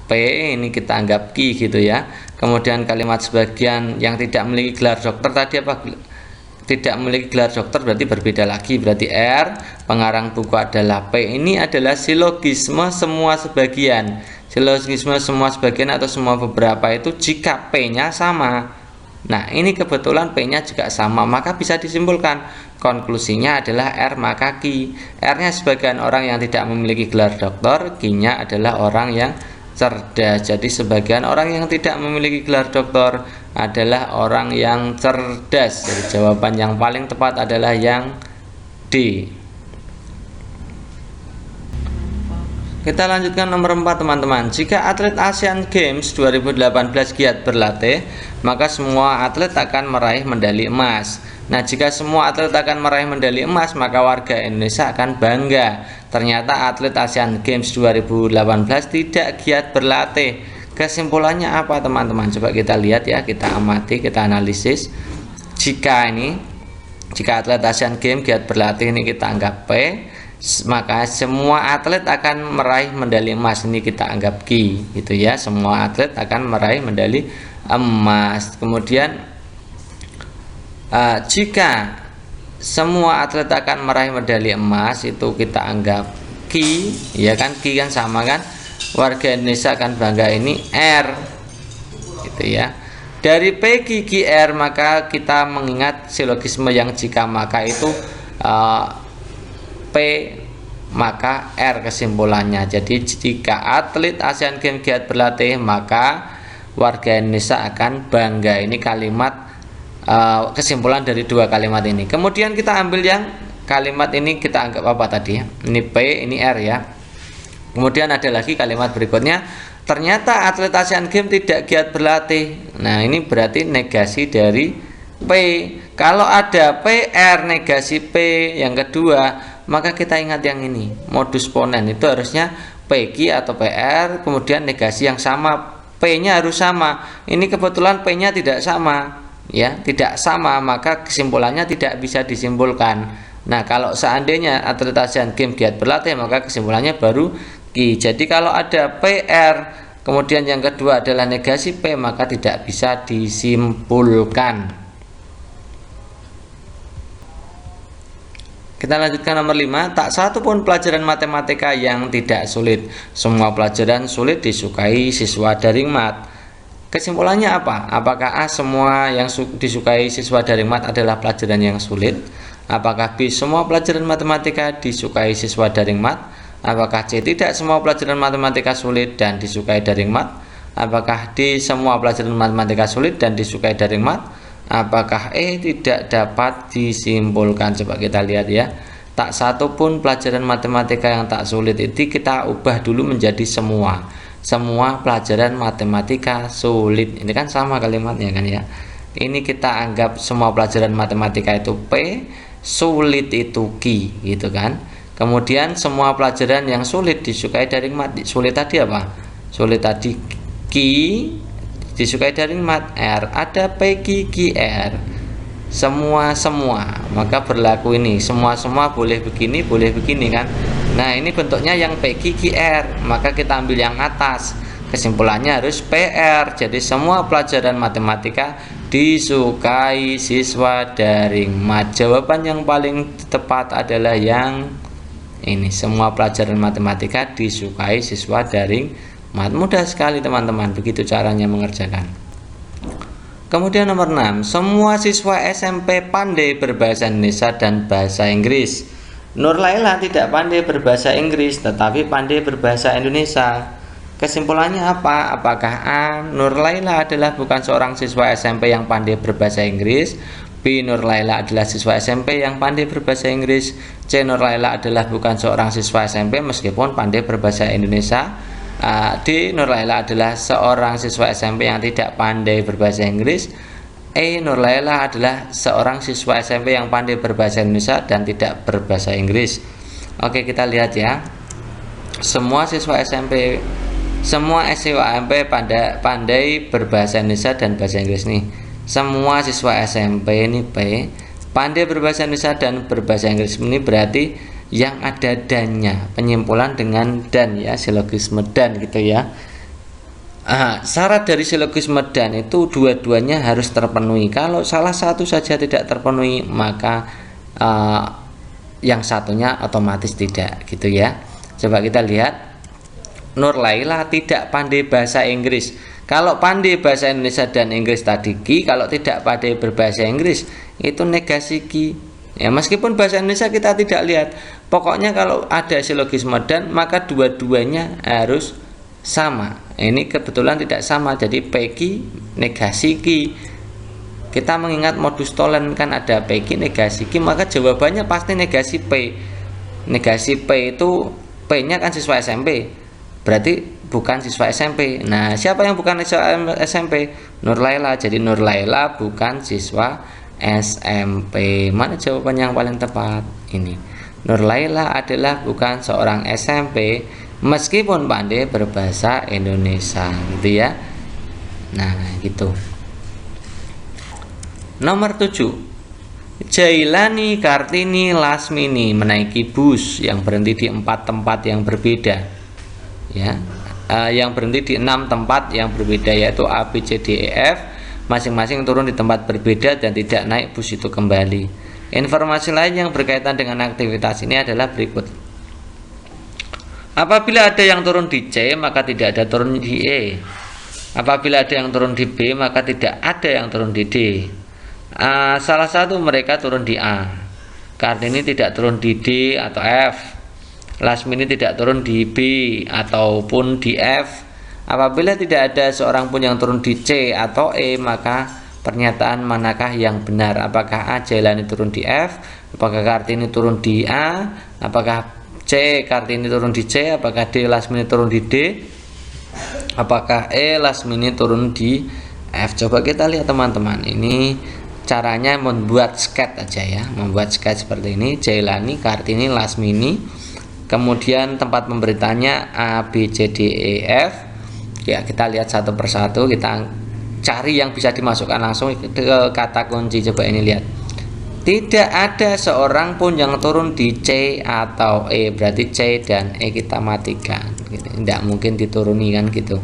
P, ini kita anggap Q gitu ya. Kemudian kalimat sebagian yang tidak memiliki gelar dokter tadi apa? Tidak memiliki gelar dokter berarti berbeda lagi, berarti R. Pengarang buku adalah P. Ini adalah silogisme semua sebagian. Silogisme semua sebagian atau semua beberapa itu jika P-nya sama. Nah, ini kebetulan P-nya juga sama, maka bisa disimpulkan. Konklusinya adalah R maka Q. R-nya sebagian orang yang tidak memiliki gelar dokter, Q-nya adalah orang yang cerdas. Jadi sebagian orang yang tidak memiliki gelar dokter adalah orang yang cerdas. Jadi jawaban yang paling tepat adalah yang D. Kita lanjutkan nomor 4, teman-teman. Jika atlet Asian Games 2018 giat berlatih, maka semua atlet akan meraih medali emas. Nah, jika semua atlet akan meraih medali emas, maka warga Indonesia akan bangga. Ternyata atlet Asian Games 2018 tidak giat berlatih. Kesimpulannya apa, teman-teman? Coba kita lihat ya, kita amati, kita analisis. Jika atlet Asian Games giat berlatih, ini kita anggap P, maka semua atlet akan meraih medali emas. Ini kita anggap Q gitu ya, semua atlet akan meraih medali emas. Kemudian jika semua atlet akan meraih medali emas, itu kita anggap Q ya kan, Q kan sama kan, warga Indonesia akan bangga, ini R gitu ya. Dari P, Q, Q, R, maka kita mengingat silogisme yang jika maka itu P maka R kesimpulannya. Jadi jika atlet Asian Games giat berlatih, maka warga Indonesia akan bangga. Ini kalimat kesimpulan dari dua kalimat ini. Kemudian kita ambil yang kalimat ini, kita anggap apa tadi? Ini P, ini R ya. Kemudian ada lagi kalimat berikutnya, ternyata atlet Asian Games tidak giat berlatih. Nah, ini berarti negasi dari P. Kalau ada PR negasi P yang kedua, maka kita ingat yang ini, modus ponen itu harusnya PQ atau PR, kemudian negasi yang sama, P-nya harus sama. Ini kebetulan P-nya tidak sama, ya, tidak sama, maka kesimpulannya tidak bisa disimpulkan. Nah, kalau seandainya atlet Asian Games giat berlatih, maka kesimpulannya baru Q. Jadi kalau ada PR, kemudian yang kedua adalah negasi P, maka tidak bisa disimpulkan. Kita lanjutkan nomor 5. Tak satu pun pelajaran matematika yang tidak sulit. Semua pelajaran sulit disukai siswa daring mat. Kesimpulannya apa? Apakah A, semua yang disukai siswa daring mat adalah pelajaran yang sulit? Apakah B, semua pelajaran matematika disukai siswa daring mat? Apakah C, tidak semua pelajaran matematika sulit dan disukai daring mat? Apakah D, semua pelajaran matematika sulit dan disukai daring mat? Apakah tidak dapat disimpulkan? Coba kita lihat ya. Tak satu pun pelajaran matematika yang tak sulit, itu kita ubah dulu menjadi semua. Semua pelajaran matematika sulit. Ini kan sama kalimatnya kan ya. Ini kita anggap semua pelajaran matematika itu P, sulit itu Q, gitu kan. Kemudian semua pelajaran yang sulit disukai daring mat. Sulit tadi apa? Sulit tadi Q, disukai daring mat R, ada PQ QR, semua maka berlaku ini semua boleh begini kan. Nah, ini bentuknya yang PQ QR, maka kita ambil yang atas, kesimpulannya harus PR. Jadi semua pelajaran matematika disukai siswa daring mat. Jawaban yang paling tepat adalah yang ini, semua pelajaran matematika disukai siswa daring mat. Mudah sekali teman-teman, begitu caranya mengerjakan. Kemudian nomor 6, semua siswa SMP pandai berbahasa Indonesia dan bahasa Inggris. Nur Laila tidak pandai berbahasa Inggris tetapi pandai berbahasa Indonesia. Kesimpulannya apa? Apakah A, Nur Laila adalah bukan seorang siswa SMP yang pandai berbahasa Inggris? B, Nur Laila adalah siswa SMP yang pandai berbahasa Inggris? C, Nur Laila adalah bukan seorang siswa SMP meskipun pandai berbahasa Indonesia? D, Nur Laila adalah seorang siswa SMP yang tidak pandai berbahasa Inggris. E, Nur Laila adalah seorang siswa SMP yang pandai berbahasa Indonesia dan tidak berbahasa Inggris. Oke, kita lihat ya. Semua siswa SMP pandai berbahasa Indonesia dan bahasa Inggris nih. Semua siswa SMP ini P, pandai berbahasa Indonesia dan berbahasa Inggris. Ini berarti yang ada dannya, penyimpulan dengan dan ya, silogisme dan gitu ya. Syarat dari silogisme dan itu dua-duanya harus terpenuhi. Kalau salah satu saja tidak terpenuhi, maka yang satunya otomatis tidak gitu ya. Coba kita lihat. Nur Laila tidak pandai bahasa Inggris. Kalau pandai bahasa Indonesia dan Inggris tadi Q, kalau tidak pandai berbahasa Inggris itu negasi Q. Ya, meskipun bahasa Indonesia kita tidak lihat, pokoknya kalau ada silogisme dan maka dua-duanya harus sama. Ini kebetulan tidak sama, jadi PQ negasi Q. Kita mengingat modus tolen kan ada PQ negasi Q, maka jawabannya pasti negasi P. Negasi P itu P-nya kan siswa SMP, berarti bukan siswa SMP. Nah, siapa yang bukan siswa SMP? Nur Laila. Jadi Nur Laila bukan siswa SMP. Mana jawaban yang paling tepat? Ini, Nur Laila adalah bukan seorang SMP meskipun pandai berbahasa Indonesia, gitu ya. Nah, gitu. Nomor 7, Jailani, Kartini, Lasmini menaiki bus yang berhenti di 4 tempat yang berbeda, ya. Yang berhenti di 6 tempat yang berbeda, yaitu A, B, C, D, E, F. Masing-masing turun di tempat berbeda dan tidak naik bus itu kembali. Informasi lain yang berkaitan dengan aktivitas ini adalah berikut. Apabila ada yang turun di C, maka tidak ada turun di E. Apabila ada yang turun di B, maka tidak ada yang turun di D. Salah satu mereka turun di A. Kartini tidak turun di D atau F. Lasmini tidak turun di B ataupun di F. Apabila tidak ada seorang pun yang turun di C atau E, maka pernyataan manakah yang benar? Apakah A, Jailani turun di F? Apakah Kartini turun di A? Apakah C, Kartini turun di C? Apakah D, Lasmini turun di D? Apakah E, Lasmini turun di F? Coba kita lihat teman-teman. Ini caranya membuat sketch aja ya, membuat sketch seperti ini. Jailani, Kartini, Lasmini, kemudian tempat pemberitanya A, B, C, D, E, F ya. Kita lihat satu persatu, kita cari yang bisa dimasukkan langsung ke kata kunci. Coba ini lihat, tidak ada seorang pun yang turun di C atau E, berarti C dan E kita matikan gitu. Tidak mungkin dituruni kan gitu.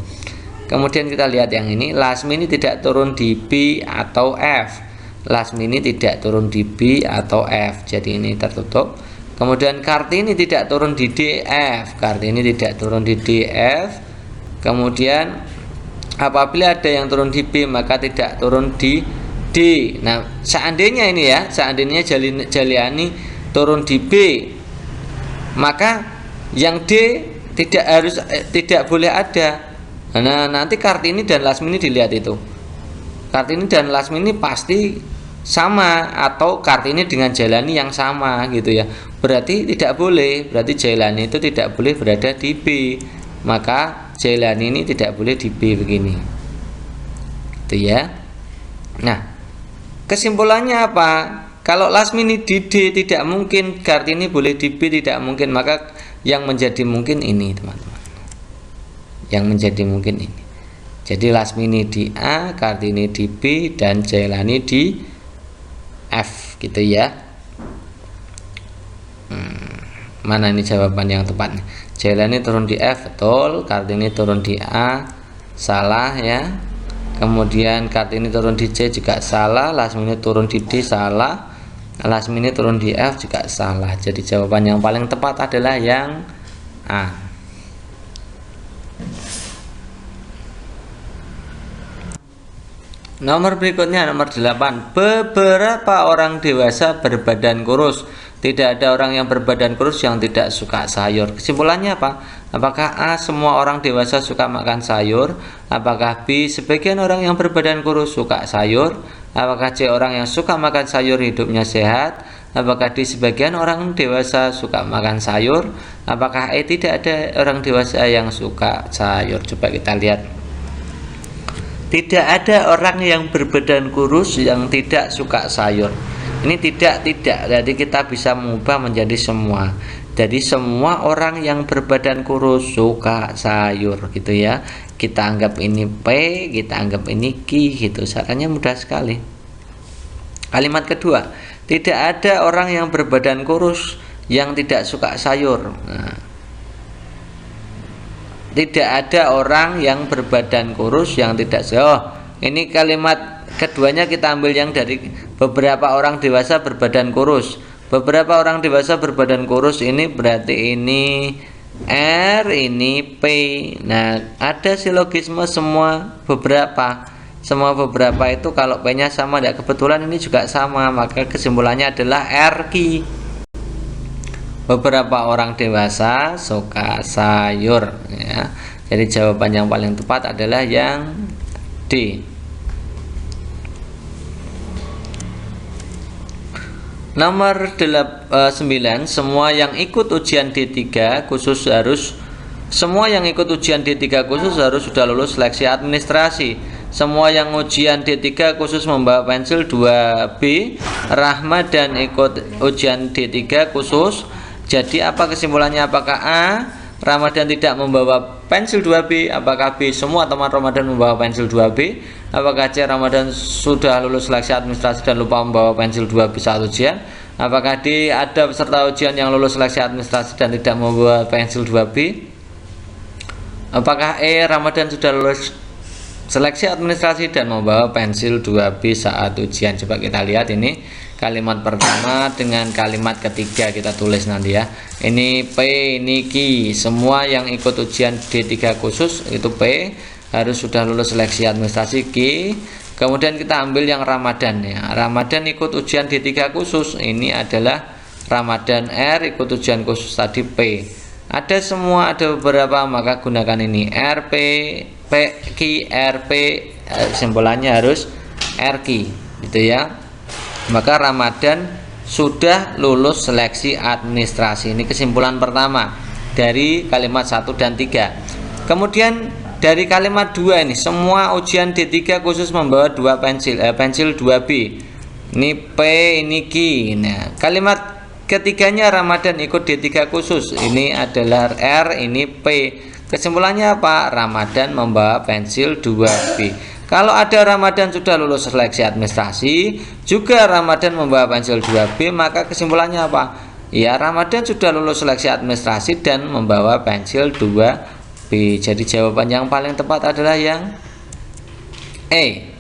Kemudian kita lihat yang ini, Lasmini tidak turun di B atau F. Lasmini tidak turun di B atau F, jadi ini tertutup. Kemudian Kartini tidak turun di D, F. Kartini tidak turun di D, F. Kemudian apabila ada yang turun di B maka tidak turun di D. Nah, seandainya ini ya, seandainya Jailani turun di B, maka yang D tidak boleh ada. Nah, nanti Kartini dan Lasmini dilihat itu. Kartini dan Lasmini pasti sama, atau Kartini dengan Jailani yang sama gitu ya. Berarti tidak boleh, berarti Jailani itu tidak boleh berada di B. Maka Jailani ini tidak boleh di B begini. Itu ya. Nah, kesimpulannya apa? Kalau Lasmini di D tidak mungkin, Kartini boleh di B tidak mungkin, maka yang menjadi mungkin ini, teman-teman. Yang menjadi mungkin ini. Jadi Lasmini di A, Kartini di B, dan Jailani di F gitu ya. Mana ini jawaban yang tepat? Jailani turun di F, betul. Kartini turun di A, salah ya. Kemudian Kartini turun di C juga salah. Lasmini turun di D, salah. Lasmini turun di F juga salah. Jadi jawaban yang paling tepat adalah yang A. Nomor berikutnya, nomor 8. Beberapa orang dewasa berbadan kurus. Tidak ada orang yang berbadan kurus yang tidak suka sayur. Kesimpulannya apa? Apakah A, semua orang dewasa suka makan sayur? Apakah B, sebagian orang yang berbadan kurus suka sayur? Apakah C, orang yang suka makan sayur hidupnya sehat? Apakah D, sebagian orang dewasa suka makan sayur? Apakah E, tidak ada orang dewasa yang suka sayur? Coba kita lihat. Tidak ada orang yang berbadan kurus yang tidak suka sayur. Ini tidak, jadi kita bisa mengubah menjadi semua. Jadi semua orang yang berbadan kurus suka sayur gitu ya. Kita anggap ini P, kita anggap ini Q gitu. Caranya mudah sekali. Kalimat kedua, tidak ada orang yang berbadan kurus yang tidak suka sayur. Nah, tidak ada orang yang berbadan kurus yang tidak sayur. Oh, ini kalimat keduanya kita ambil yang dari beberapa orang dewasa berbadan kurus. Beberapa orang dewasa berbadan kurus ini berarti ini R, ini P. Nah, ada silogisme semua beberapa. Semua beberapa itu kalau P-nya sama, tidak kebetulan ini juga sama, maka kesimpulannya adalah RQ. Beberapa orang dewasa suka sayur ya. Jadi jawaban yang paling tepat adalah yang D. Nomor 9. Semua yang ikut ujian D3 khusus harus sudah lulus seleksi administrasi. Semua yang ujian D3 khusus membawa pensil 2B. Rahma dan ikut ujian D3 khusus. Jadi apa kesimpulannya? Apakah A, Ramadan tidak membawa pensil 2B? Apakah B, semua teman Ramadan membawa pensil 2B? Apakah C, Ramadan sudah lulus seleksi administrasi dan lupa membawa pensil 2B saat ujian? Apakah D, ada peserta ujian yang lulus seleksi administrasi dan tidak membawa pensil 2B? Apakah E, Ramadan sudah lulus seleksi administrasi dan membawa pensil 2B saat ujian? Coba kita lihat ini kalimat pertama dengan kalimat ketiga, kita tulis nanti ya. Ini P, ini Q. Semua yang ikut ujian D3 khusus itu P, harus sudah lulus seleksi administrasi. Q. Kemudian kita ambil yang Ramadan ya. Ramadan ikut ujian D3 khusus, ini adalah Ramadan. R ikut ujian khusus tadi P. Ada semua, ada beberapa, maka gunakan ini RP, P, Q, RP. Simbolannya harus RQ gitu ya. Maka Ramadan sudah lulus seleksi administrasi. Ini kesimpulan pertama dari kalimat 1 dan 3. Kemudian dari kalimat 2 ini, semua ujian D3 khusus membawa 2 pensil 2B. Ini P, ini Q. Nah, kalimat ketiganya Ramadan ikut D3 khusus. Ini adalah R, ini P. Kesimpulannya apa? Ramadan membawa pensil 2B. Kalau ada Ramadan sudah lulus seleksi administrasi, juga Ramadan membawa pensil 2B, maka kesimpulannya apa? Ya, Ramadan sudah lulus seleksi administrasi dan membawa pensil 2B. Jadi jawaban yang paling tepat adalah yang E.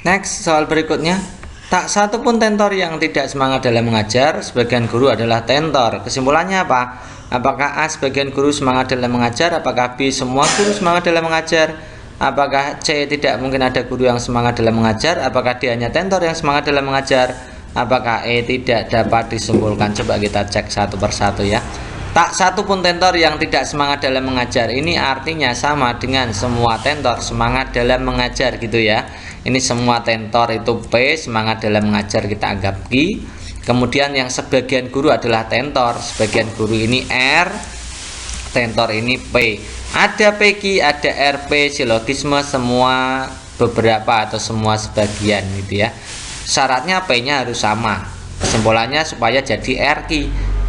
Next, soal berikutnya. Tak satu pun tentor yang tidak semangat dalam mengajar, sebagian guru adalah tentor. Kesimpulannya apa? Apakah A sebagian guru semangat dalam mengajar? Apakah B semua guru semangat dalam mengajar? Apakah C tidak mungkin ada guru yang semangat dalam mengajar? Apakah D hanya tentor yang semangat dalam mengajar? Apakah E tidak dapat disimpulkan? Coba kita cek satu persatu ya. Tak satu pun tentor yang tidak semangat dalam mengajar. Ini artinya sama dengan semua tentor semangat dalam mengajar gitu ya. Ini semua tentor itu P, semangat dalam mengajar kita anggap Q. Kemudian yang sebagian guru adalah tentor, sebagian guru ini R, tentor ini P. Ada PQ, ada RP, silogisme semua beberapa atau semua sebagian gitu ya. Syaratnya P-nya harus sama. Kesimpulannya supaya jadi RQ.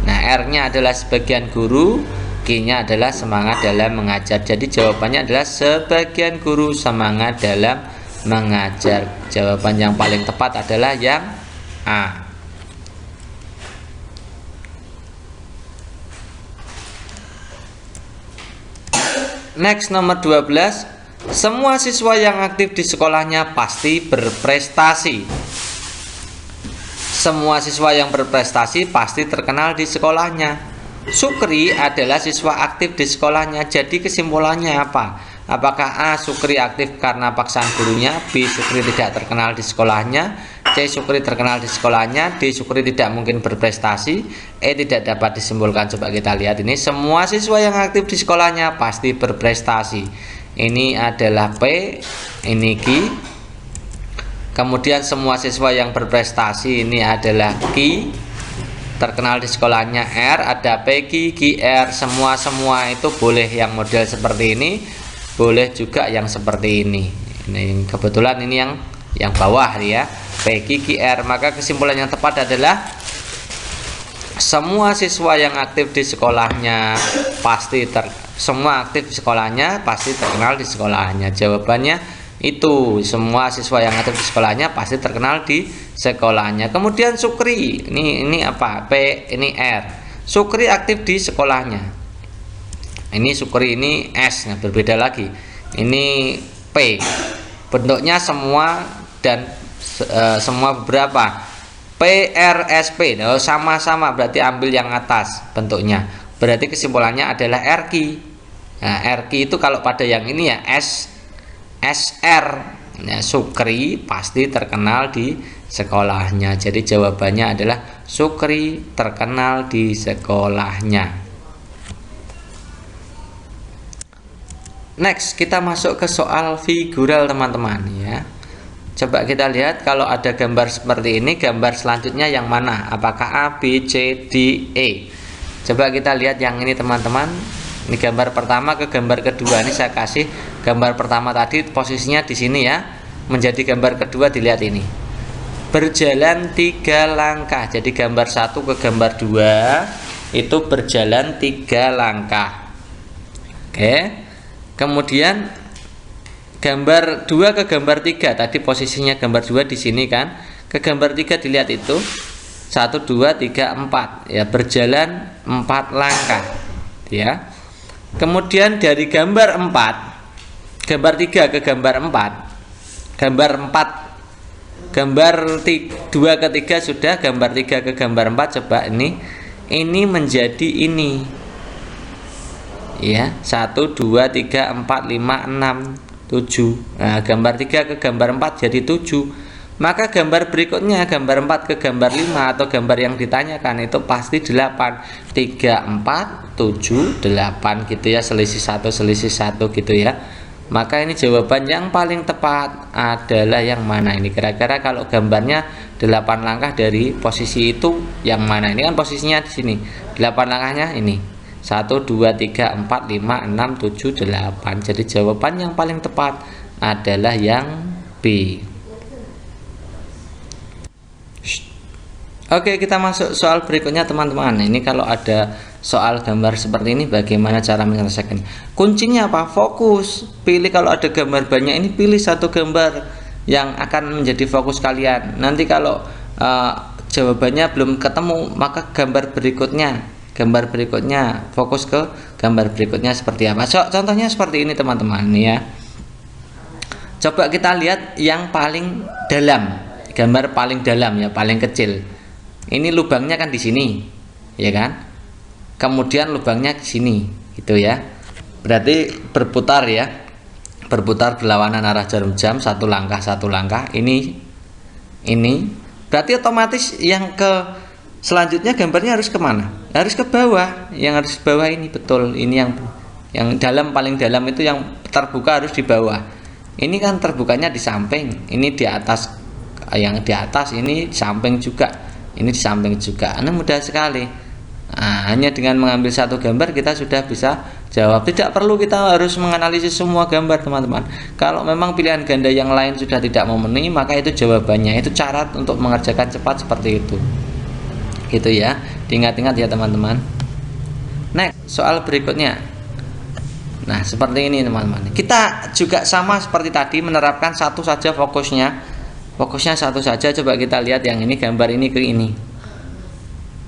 Nah, R-nya adalah sebagian guru, Q-nya adalah semangat dalam mengajar. Jadi jawabannya adalah sebagian guru semangat dalam mengajar. Jawaban yang paling tepat adalah yang A. Next, nomor 12. Semua siswa yang aktif di sekolahnya pasti berprestasi. Semua siswa yang berprestasi pasti terkenal di sekolahnya. Sukri adalah siswa aktif di sekolahnya. Jadi kesimpulannya apa? Apakah A. Sukri aktif karena paksaan gurunya, B. Sukri tidak terkenal di sekolahnya, C. Sukri terkenal di sekolahnya, D. Sukri tidak mungkin berprestasi, E. Tidak dapat disimpulkan. Coba kita lihat ini. Semua siswa yang aktif di sekolahnya pasti berprestasi. Ini adalah P, ini Q. Kemudian semua siswa yang berprestasi ini adalah Q. Terkenal di sekolahnya R, ada PQ, QR, semua itu boleh yang model seperti ini, boleh juga yang seperti ini. Ini kebetulan ini yang bawah ya, PQ, QR. Maka kesimpulan yang tepat adalah semua siswa yang aktif di sekolahnya semua aktif di sekolahnya pasti terkenal di sekolahnya. Jawabannya itu, semua siswa yang aktif di sekolahnya pasti terkenal di sekolahnya. Kemudian Sukri, ini apa? P, ini R. Sukri aktif di sekolahnya. Ini Sukri, ini S. Nah, berbeda lagi. Ini P. Bentuknya semua dan semua beberapa. P, R, S, P. Oh, sama-sama, berarti ambil yang atas bentuknya. Berarti kesimpulannya adalah RQ. Nah, RQ itu kalau pada yang ini ya SR. Nah, Sukri pasti terkenal di sekolahnya. Jadi jawabannya adalah Sukri terkenal di sekolahnya. Next, kita masuk ke soal figural teman-teman ya. Coba kita lihat kalau ada gambar seperti ini, gambar selanjutnya yang mana? Apakah A, B, C, D, E? Coba kita lihat yang ini teman-teman. Ini gambar pertama ke gambar kedua. Ini saya kasih gambar pertama tadi posisinya di sini ya. Menjadi gambar kedua dilihat ini. Berjalan 3 langkah. Jadi gambar 1 ke gambar 2 itu berjalan 3 langkah. Oke. Kemudian gambar 2 ke gambar 3 tadi posisinya gambar 2 di sini kan. Ke gambar 3 dilihat itu 1 2 3 4 ya, berjalan 4 langkah ya. Kemudian dari gambar 4 gambar 3 ke gambar 4 gambar 4 gambar 2 ke 3 sudah, gambar 3 ke gambar 4 coba ini menjadi ini ya, 1 2 3 4 5 6 7. Nah, gambar 3 ke gambar 4 jadi 7. Maka gambar berikutnya gambar 4 ke gambar 5 atau gambar yang ditanyakan itu pasti 8. 3 4 7 8 gitu ya, selisih 1 gitu ya. Maka ini jawaban yang paling tepat adalah yang mana ini? Kira-kira kalau gambarnya 8 langkah dari posisi itu yang mana? Ini kan posisinya di sini. 8 langkahnya ini. 1 2 3 4 5 6 7 8. Jadi jawaban yang paling tepat adalah yang B. Oke, kita masuk soal berikutnya teman-teman. Ini kalau ada soal gambar seperti ini bagaimana cara menyelesaikan? Kuncinya apa? Fokus. Pilih, kalau ada gambar banyak ini pilih satu gambar yang akan menjadi fokus kalian. Nanti kalau jawabannya belum ketemu, maka gambar berikutnya fokus ke gambar berikutnya seperti apa. Contohnya seperti ini teman-teman ya. Coba kita lihat yang paling dalam, gambar paling dalam ya, paling kecil. Ini lubangnya kan di sini, ya kan? Kemudian lubangnya di sini, gitu ya. Berarti berputar ya, berputar berlawanan arah jarum jam, satu langkah. Ini berarti otomatis yang ke selanjutnya gambarnya harus kemana? Harus ke bawah. Yang harus ke bawah ini, betul. Ini yang dalam, paling dalam itu yang terbuka harus di bawah. Ini kan terbukanya di samping, ini di atas. Yang di atas ini di samping juga. Ini di samping juga. Nah, mudah sekali. Nah, hanya dengan mengambil satu gambar kita sudah bisa jawab. Tidak perlu kita harus menganalisis semua gambar teman-teman. Kalau memang pilihan ganda yang lain sudah tidak memenuhi, maka itu jawabannya. Itu cara untuk mengerjakan cepat seperti itu. Gitu ya. Diingat-ingat ya teman-teman. Next, soal berikutnya. Nah, seperti ini teman-teman. Kita juga sama seperti tadi, menerapkan satu saja fokusnya. Fokusnya satu saja. Coba kita lihat yang ini, gambar ini ke ini.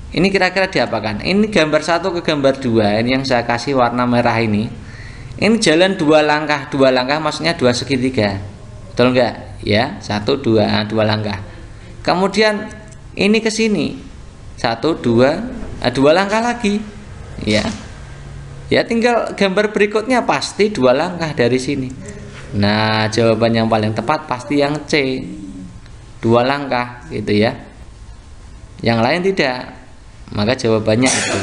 Ini kira-kira diapakan? Ini gambar satu ke gambar dua. Ini yang saya kasih warna merah ini. Ini jalan dua langkah maksudnya dua segitiga. Betul enggak? Ya, satu dua langkah. Kemudian ini ke sini. Satu dua langkah lagi. Ya. Ya, tinggal gambar berikutnya pasti dua langkah dari sini. Nah, jawaban yang paling tepat pasti yang C. Dua langkah gitu ya, yang lain tidak, maka jawabannya itu.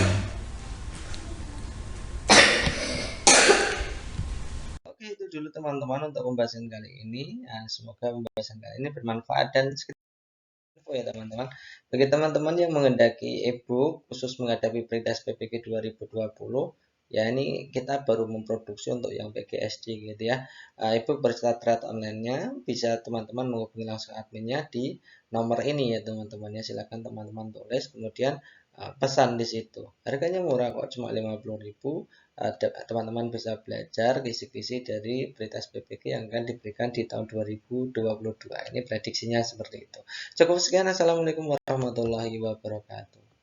Oke, itu dulu teman-teman untuk pembahasan kali ini. Nah, semoga pembahasan kali ini bermanfaat dan info ya teman-teman. Bagi teman-teman yang menghendaki ebook khusus menghadapi pretest PPG 2020, ya ini kita baru memproduksi untuk yang PGSD gitu ya. Ebook bersyarat online-nya bisa teman-teman menghubungi langsung adminnya di nomor ini ya teman-teman ya. Silakan teman-teman tulis kemudian pesan di situ. Harganya murah kok, cuma 50.000. Teman-teman bisa belajar kisi-kisi dari pretest PPG yang akan diberikan di tahun 2022. Ini prediksinya seperti itu. Cukup sekian. Assalamualaikum warahmatullahi wabarakatuh.